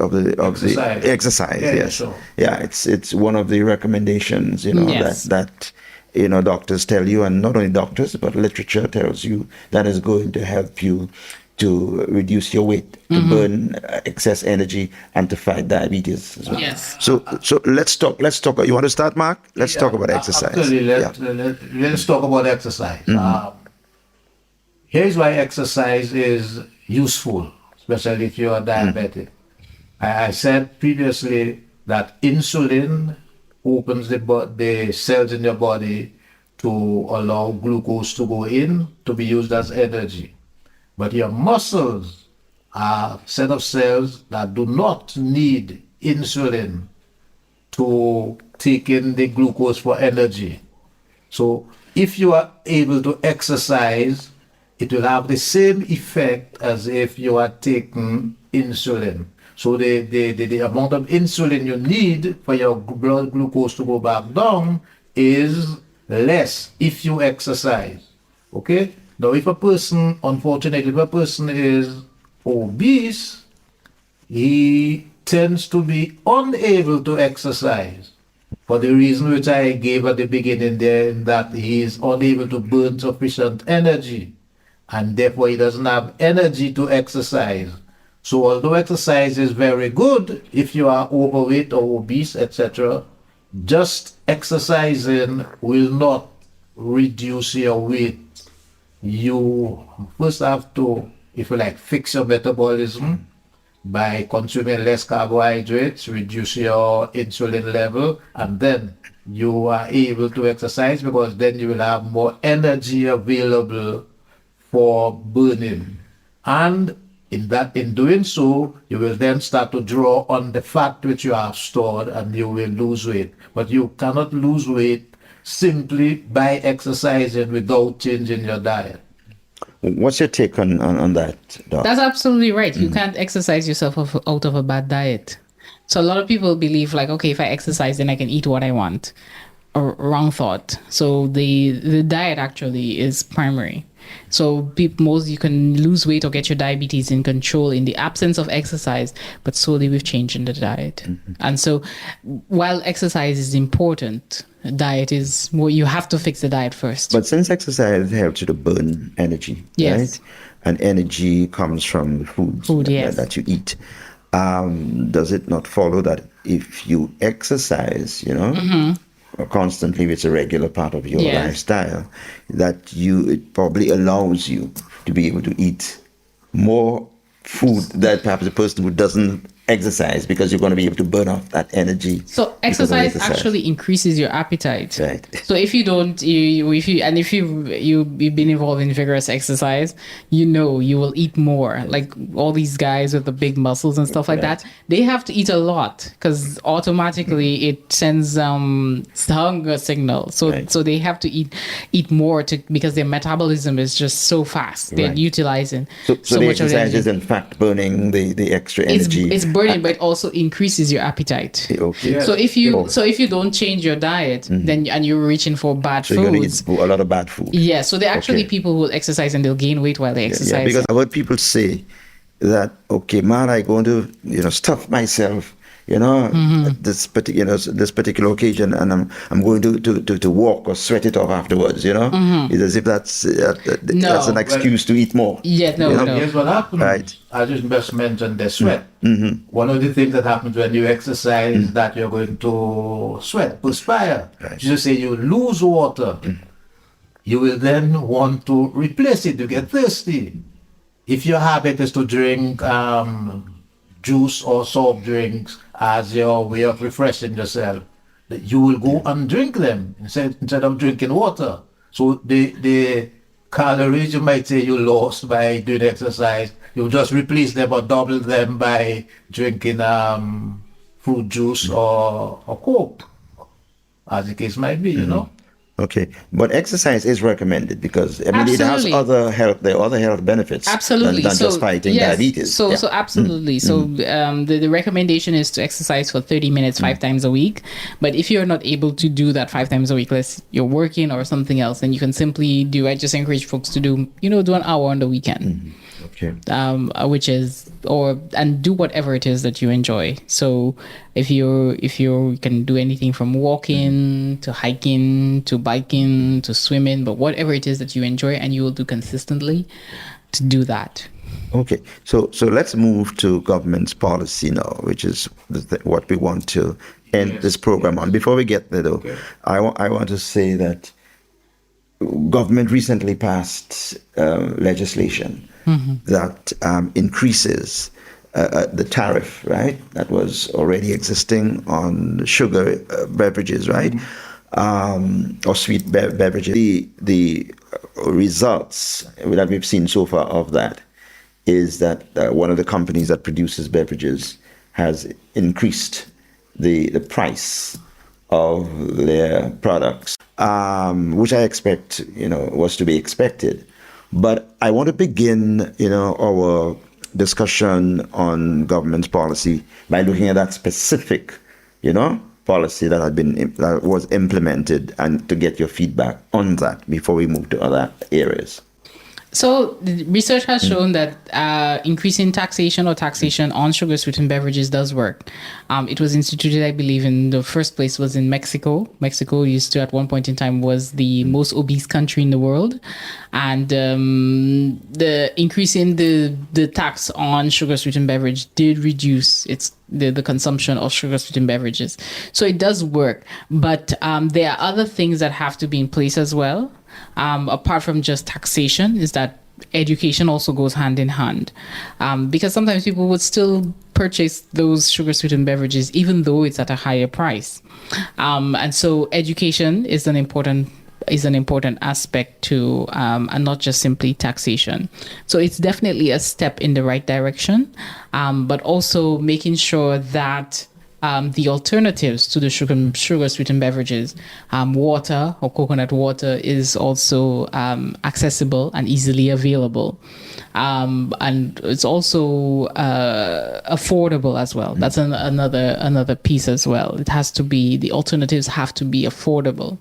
S1: exercise.
S2: Yeah,
S1: yes.
S2: sure.
S1: Yeah, it's one of the recommendations.
S3: Yes.
S1: that doctors tell you, and not only doctors, but literature tells you that is going to help you to reduce your weight, to burn excess energy, and to fight diabetes as well.
S3: Yes.
S1: So let's talk. You want to start, Mark? Let's talk about exercise.
S2: Actually, let's talk about exercise. Here's why exercise is useful, especially if you are diabetic. I said previously that insulin opens the cells in your body to allow glucose to go in to be used as energy. But your muscles are a set of cells that do not need insulin to take in the glucose for energy. So if you are able to exercise, it will have the same effect as if you are taking insulin. So the amount of insulin you need for your blood glucose to go back down is less if you exercise. Okay? Now, if a person is obese, he tends to be unable to exercise for the reason which I gave at the beginning there, that he is unable to burn sufficient energy, and therefore he doesn't have energy to exercise. So although exercise is very good if you are overweight or obese, etc., just exercising will not reduce your weight. You first have to, if you like, fix your metabolism by consuming less carbohydrates, reduce your insulin level, and then you are able to exercise, because then you will have more energy available for burning. And in doing so, you will then start to draw on the fat which you have stored, and you will lose weight. But you cannot lose weight simply by exercising without changing your diet.
S1: What's your take on that, Doc?
S3: That's absolutely right. You can't exercise yourself out of a bad diet. So a lot of people believe like, okay, if I exercise, then I can eat what I want. Or wrong thought. So the diet actually is primary. So you can lose weight or get your diabetes in control in the absence of exercise, but solely with changing the diet. And so while exercise is important, diet is more, you have to fix the diet first.
S1: But since exercise helps you to burn energy,
S3: Yes.
S1: right? And energy comes from the food
S3: yes.
S1: that you eat. Does it not follow that if you exercise, constantly, it's a regular part of your
S3: Yes.
S1: lifestyle, that it probably allows you to be able to eat more food that perhaps a person who doesn't exercise, because you're going to be able to burn off that energy.
S3: So exercise actually increases your appetite.
S1: Right.
S3: So if you don't, you've been involved in vigorous exercise, you will eat more. Like all these guys with the big muscles and stuff like that, they have to eat a lot because automatically it sends hunger signal. So they have to eat more because their metabolism is just so fast. They're utilizing
S1: so the
S3: much of
S1: exercise
S3: energy.
S1: is in fact burning the extra energy.
S3: It's burning, but it also increases your appetite.
S1: Okay.
S3: So if you don't change your diet, then and you're reaching for bad
S1: So you're going to
S3: foods.
S1: eat a lot of bad food.
S3: Yeah, so there are actually people who will exercise and they'll gain weight while they exercise.
S1: Yeah, because I've heard people say that, okay, man, I'm going to, stuff myself this particular occasion, and I'm going to walk or sweat it off afterwards. It's as if that's an excuse to eat more.
S3: Yeah, no,
S1: you know?
S3: no.
S2: Here's what happens.
S1: Right.
S2: I just mentioned the sweat. One of the things that happens when you exercise is that you're going to sweat, perspire.
S1: Right.
S2: Just say you lose water. You will then want to replace it. You get thirsty. If your habit is to drink juice or soft drinks as your way of refreshing yourself, that you will go and drink them instead of drinking water. So the calories you might say you lost by doing exercise, you just replace them or double them by drinking fruit juice or Coke, as the case might be,
S1: Okay, but exercise is recommended because it has
S3: Absolutely.
S1: other health benefits.
S3: Absolutely.
S1: Than just fighting diabetes.
S3: So absolutely. So the recommendation is to exercise for 30 minutes 5 times a week. But if you're not able to do that 5 times a week, unless you're working or something else, then you can simply I just encourage folks to do an hour on the weekend.
S1: Okay.
S3: And do whatever it is that you enjoy. So if you can do anything from walking to hiking to biking to swimming, but whatever it is that you enjoy and you will do consistently, to do that.
S1: Okay, so let's move to government's policy now, which is what we want to end this program on. Before we get there, though, I want to say that government recently passed legislation that increases the tariff, right? That was already existing on sugar beverages, right? Or sweet beverages. The results that we've seen so far of that is that one of the companies that produces beverages has increased the price of their products, which I expect, was to be expected. But I want to begin, our discussion on government's policy by looking at that specific, policy that was implemented, and to get your feedback on that before we move to other areas.
S3: So the research has shown that increasing taxation on sugar sweetened beverages does work. It was instituted, I believe, in the first place was in Mexico. Mexico used to, at one point in time, was the most obese country in the world. And the increasing the tax on sugar sweetened beverage did reduce the consumption of sugar sweetened beverages. So it does work. But there are other things that have to be in place as well. Apart from just taxation, is that education also goes hand in hand, because sometimes people would still purchase those sugar sweetened beverages even though it's at a higher price, and so education is an important aspect to, and not just simply taxation. So it's definitely a step in the right direction, but also making sure that the alternatives to the sugar sweetened beverages, water or coconut water, is also accessible and easily available, and it's also affordable as well. That's another piece as well. The alternatives have to be affordable.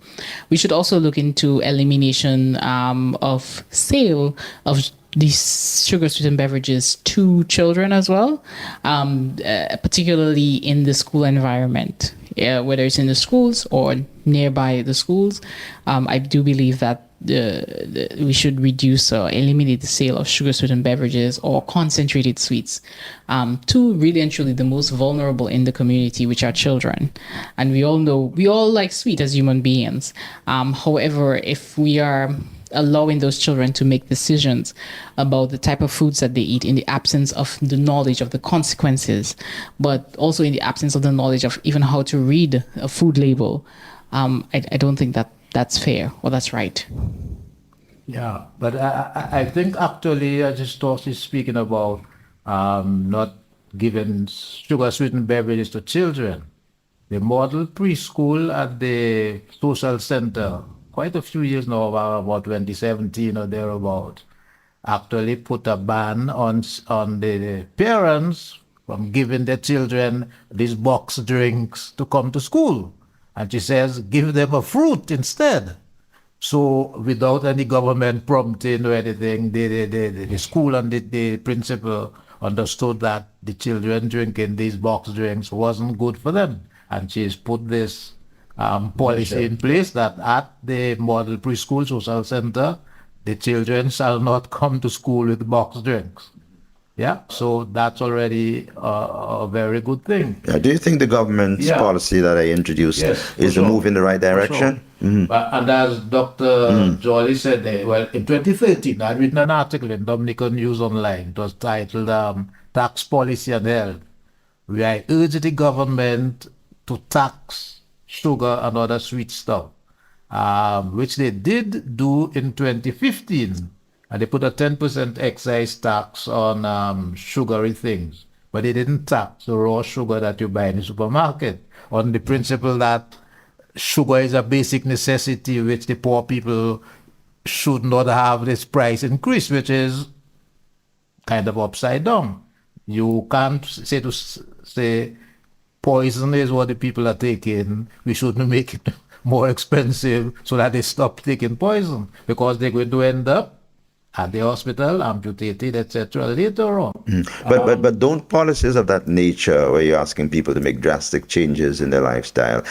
S3: We should also look into elimination of sale of these sugar sweetened beverages to children as well, particularly in the school environment, whether it's in the schools or nearby the schools. I do believe that we should reduce or eliminate the sale of sugar sweetened beverages or concentrated sweets to really and truly the most vulnerable in the community, which are children. And we all like sweet as human beings. However, if we are allowing those children to make decisions about the type of foods that they eat in the absence of the knowledge of the consequences, but also in the absence of the knowledge of even how to read a food label, I don't think that's fair or that's right.
S2: Yeah, but I think actually I just thought she's speaking about not giving sugar sweetened beverages to children. The model preschool at the social center, quite a few years now, about 2017 or thereabout, actually put a ban on the parents from giving their children these box drinks to come to school. And she says, give them a fruit instead. So without any government prompting or anything, the school and the principal understood that the children drinking these box drinks wasn't good for them. And she's put this policy in place that at the model preschool social center, the children shall not come to school with box drinks. Yeah, so that's already a very good thing.
S1: Do you think the government's policy that I introduced is a move in the right direction?
S2: And as Dr. Jolly said, well, in 2013, I'd written an article in Dominican News Online. It was titled Tax Policy and Health, where I urged the government to tax sugar and other sweet stuff, which they did do in 2015. And they put a 10% excise tax on sugary things. But they didn't tax the raw sugar that you buy in the supermarket on the principle that sugar is a basic necessity which the poor people should not have this price increase, which is kind of upside down. You can't say poison is what the people are taking. We shouldn't make it more expensive so that they stop taking poison, because they're going to end up at the hospital, amputated, etc. later on.
S1: But don't policies of that nature, where you're asking people to make drastic changes in their lifestyle,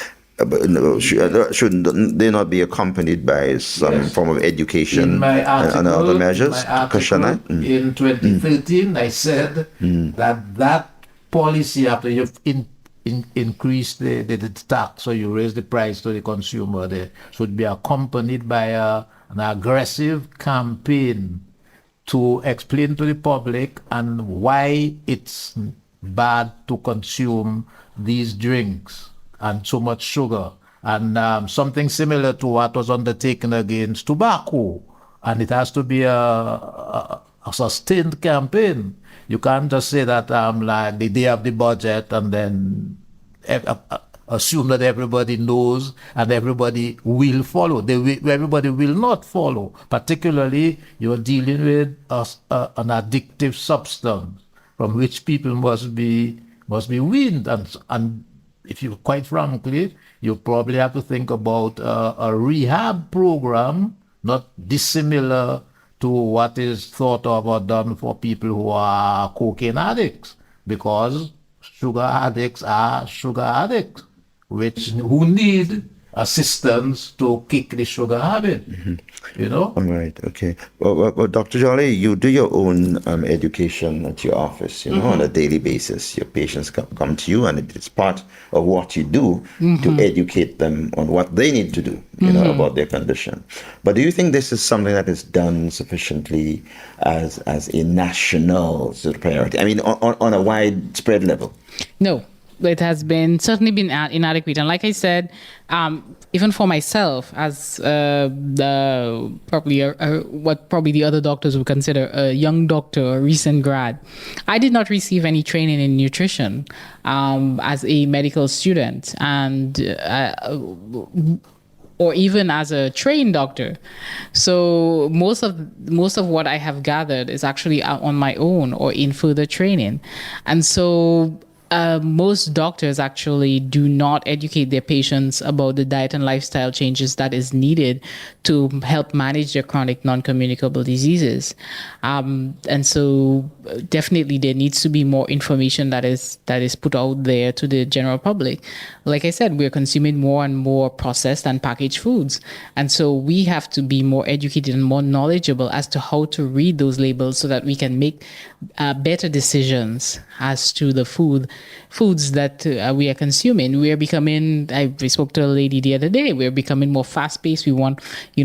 S1: shouldn't they not be accompanied by some form of education and other measures?
S2: In 2013, I said that policy, after you've increased the tax, so you raise the price to the consumer, they should be accompanied by an aggressive campaign to explain to the public and why it's bad to consume these drinks and so much sugar, and something similar to what was undertaken against tobacco. And it has to be a sustained campaign. You can't just say that like the day of the budget and then assume that everybody knows and everybody will follow. Everybody will not follow. Particularly, you're dealing with an addictive substance from which people must be weaned. And if you, quite frankly, you probably have to think about a rehab program, not dissimilar to what is thought of or done for people who are cocaine addicts, because sugar addicts are sugar addicts, who need assistance to kick the sugar habit, you know?
S1: All right, okay. Well, Dr. Jolly, you do your own education at your office, you know, on a daily basis. Your patients come to you, and it's part of what you do to educate them on what they need to do, you know, about their condition. But do you think this is something that is done sufficiently as a national sort of priority? I mean, on a widespread level?
S3: No. It has certainly been inadequate. And like I said, even for myself, as what probably the other doctors would consider a young doctor, a recent grad, I did not receive any training in nutrition as a medical student, and or even as a trained doctor. So most of what I have gathered is actually on my own or in further training. And so most doctors actually do not educate their patients about the diet and lifestyle changes that is needed to help manage their chronic non-communicable diseases. And so definitely there needs to be more information that is put out there to the general public. Like I said, we're consuming more and more processed and packaged foods. And so we have to be more educated and more knowledgeable as to how to read those labels so that we can make better decisions as to the foods that we are consuming. We are becoming, I spoke to a lady the other day, we're becoming more fast-paced. We want,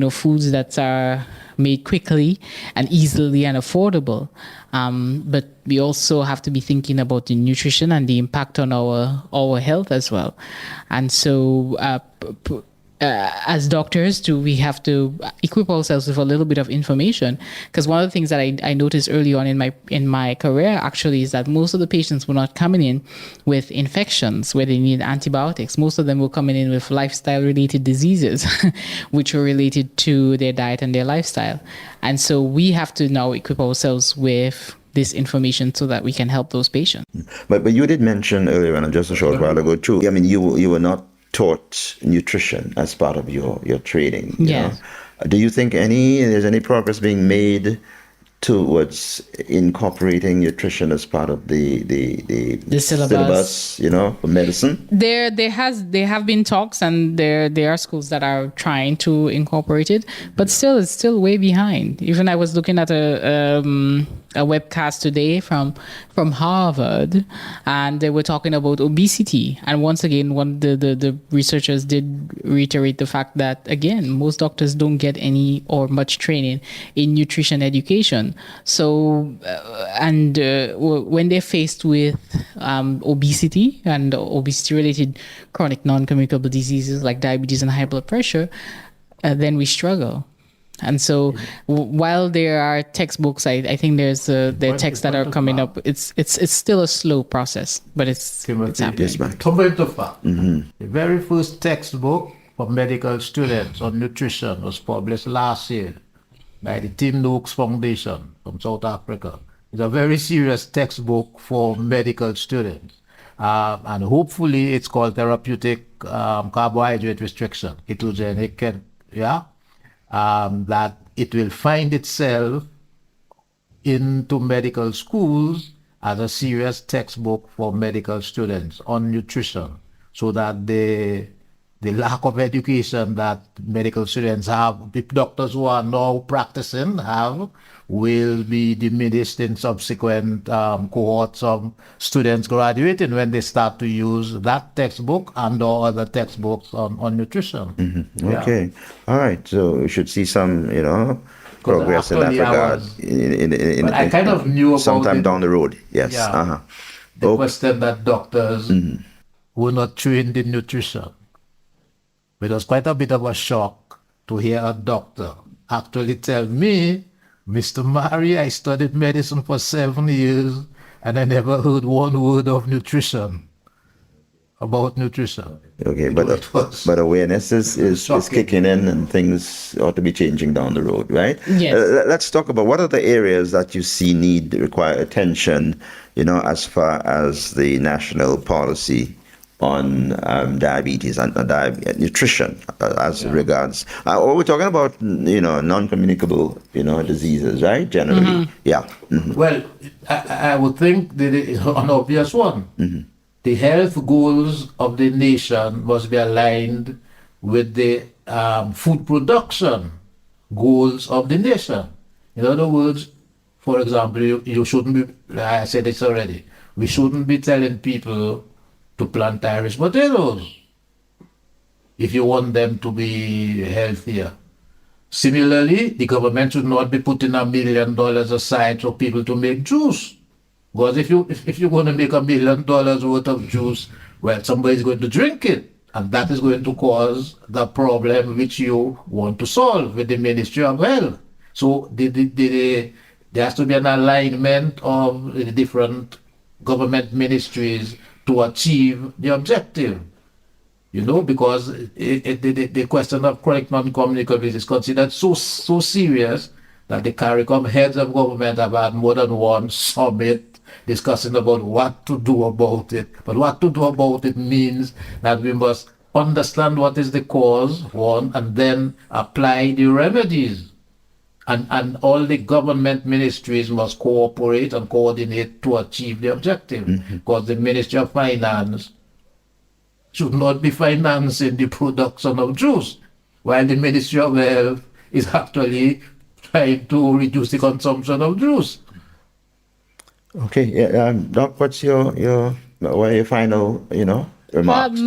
S3: foods that are made quickly and easily and affordable. But we also have to be thinking about the nutrition and the impact on our health as well. And so as doctors too, we have to equip ourselves with a little bit of information, because one of the things that I noticed early on in my career actually is that most of the patients were not coming in with infections where they need antibiotics. Most of them were coming in with lifestyle related diseases which were related to their diet and their lifestyle. And so we have to now equip ourselves with this information so that we can help those patients.
S1: But you did mention earlier on, just a short while ago too, I mean, you were not taught nutrition as part of your training. You know? Do you think there's any progress being made towards incorporating nutrition as part of
S3: The syllabus.
S1: for medicine?
S3: There have been talks, and there are schools that are trying to incorporate it, but still it's still way behind. Even I was looking at a webcast today from Harvard, and they were talking about obesity. And once again, the researchers did reiterate the fact that, again, most doctors don't get any or much training in nutrition education. So, when they're faced with obesity and obesity-related chronic non-communicable diseases like diabetes and high blood pressure, then we struggle. And so, while there are textbooks, I think there are texts that are coming up. It's still a slow process, but it's happening.
S1: Yes, ma'am.
S2: Comment of fact. The very first textbook for medical students on nutrition was published last year by the Tim Noakes Foundation from South Africa. It's a very serious textbook for medical students. And hopefully it's called Therapeutic Carbohydrate Restriction, ketogenic, that it will find itself into medical schools as a serious textbook for medical students on nutrition, so that the lack of education that medical students have, the doctors who are now practicing have, will be diminished in subsequent cohorts of students graduating when they start to use that textbook and or other textbooks on nutrition.
S1: Okay. All right. So we should see some, progress in that regard.
S2: I kind of knew about
S1: sometime
S2: it.
S1: down the road. Yes.
S2: Yeah. The question that doctors were not trained in nutrition. It was quite a bit of a shock to hear a doctor actually tell me, Mr. Mari, I studied medicine for 7 years and I never heard one word of nutrition, about nutrition.
S1: Okay, but awareness is kicking in, and things ought to be changing down the road, right?
S3: Yes.
S1: Let's talk about what are the areas that you see require attention, as far as the national policy on diabetes and nutrition as regards. We're talking about, non-communicable, diseases, right? Generally, yeah.
S2: Well, I would think that it is an obvious one. The health goals of the nation must be aligned with the food production goals of the nation. In other words, for example, you shouldn't be, I said this already, we shouldn't be telling people to plant Irish potatoes if you want them to be healthier. Similarly, the government should not be putting $1 million aside for people to make juice. Because if you're going to make $1 million worth of juice, well, somebody's going to drink it. And that is going to cause the problem which you want to solve with the Ministry of Health. So there has to be an alignment of the different government ministries to achieve the objective. Because the question of chronic non-communicable disease is considered so serious that the CARICOM heads of government have had more than one summit discussing about what to do about it. But what to do about it means that we must understand what is the cause, one, and then apply the remedies. And all the government ministries must cooperate and coordinate to achieve the objective. Because the Ministry of Finance should not be financing the production of juice, while the Ministry of Health is actually trying to reduce the consumption of juice.
S1: Okay, Doc, what are your final, remarks?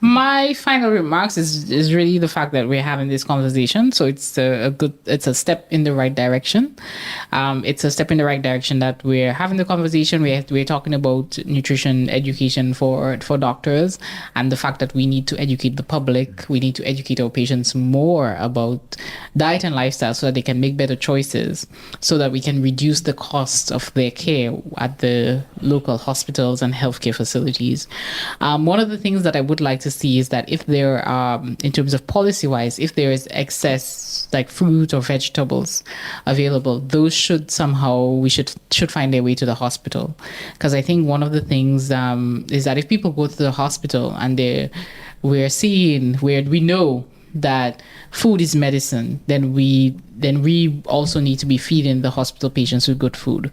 S3: My final remarks is really the fact that we're having this conversation. So it's a step in the right direction. It's a step in the right direction that we're having the conversation. We're talking about nutrition education for doctors, and the fact that we need to educate the public. We need to educate our patients more about diet and lifestyle so that they can make better choices, so that we can reduce the cost of their care at the local hospitals and healthcare facilities. One of the things that I would like to see is that if there are, in terms of policy-wise, if there is excess like fruit or vegetables available, those should we should find their way to the hospital. Because I think one of the things is that if people go to the hospital and we know that food is medicine, then we also need to be feeding the hospital patients with good food.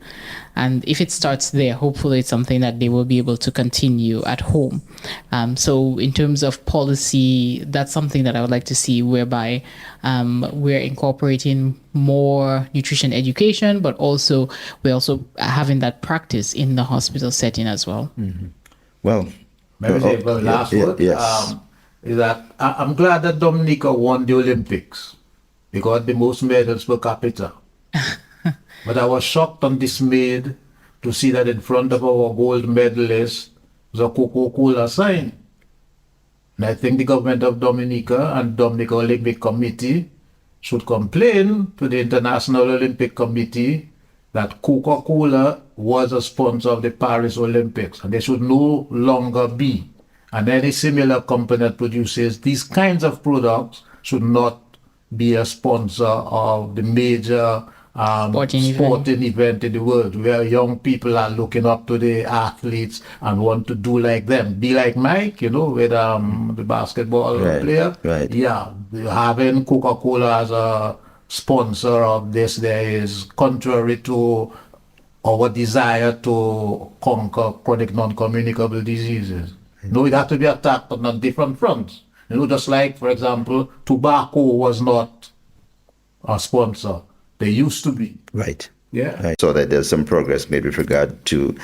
S3: And if it starts there, hopefully it's something that they will be able to continue at home. So in terms of policy, that's something that I would like to see, whereby we're incorporating more nutrition education, but also we're also having that practice in the hospital setting as well.
S1: Well,
S2: Maybe say the last word.
S1: Yes.
S2: Is that I'm glad that Dominica won the Olympics because the most medals per capita. But I was shocked and dismayed to see that in front of our gold medalist was a Coca-Cola sign. And I think the government of Dominica and Dominica Olympic Committee should complain to the International Olympic Committee that Coca-Cola was a sponsor of the Paris Olympics and they should no longer be. And any similar company that produces these kinds of products should not be a sponsor of the major sporting event in the world, where young people are looking up to the athletes and want to do like them. Be like Mike, with the basketball player.
S1: Right.
S2: Yeah, having Coca-Cola as a sponsor of this there is contrary to our desire to conquer chronic non-communicable diseases. It has to be attacked on different fronts. Just like, for example, tobacco was not a sponsor. They used to be.
S1: Right.
S2: Yeah.
S1: Right. So that there's some progress made with regard to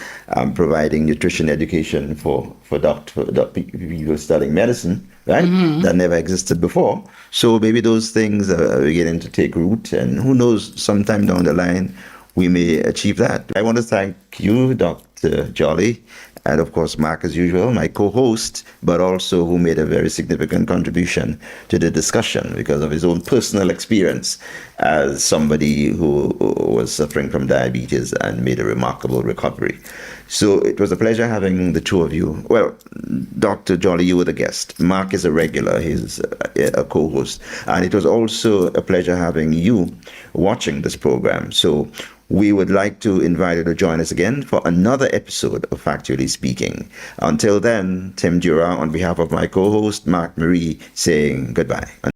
S1: providing nutrition education for people studying medicine, right? That never existed before. So maybe those things are beginning to take root, and who knows, sometime down the line, we may achieve that. I want to thank you, Dr. Jolly, and of course, Mark, as usual, my co-host, but also who made a very significant contribution to the discussion because of his own personal experience as somebody who was suffering from diabetes and made a remarkable recovery. So it was a pleasure having the two of you. Well, Dr. Jolly, you were the guest. Mark is a regular. He's a co-host. And it was also a pleasure having you watching this program. So we would like to invite you to join us again for another episode of Factually Speaking. Until then, Tim Dura, on behalf of my co-host, Mark Marie, saying goodbye.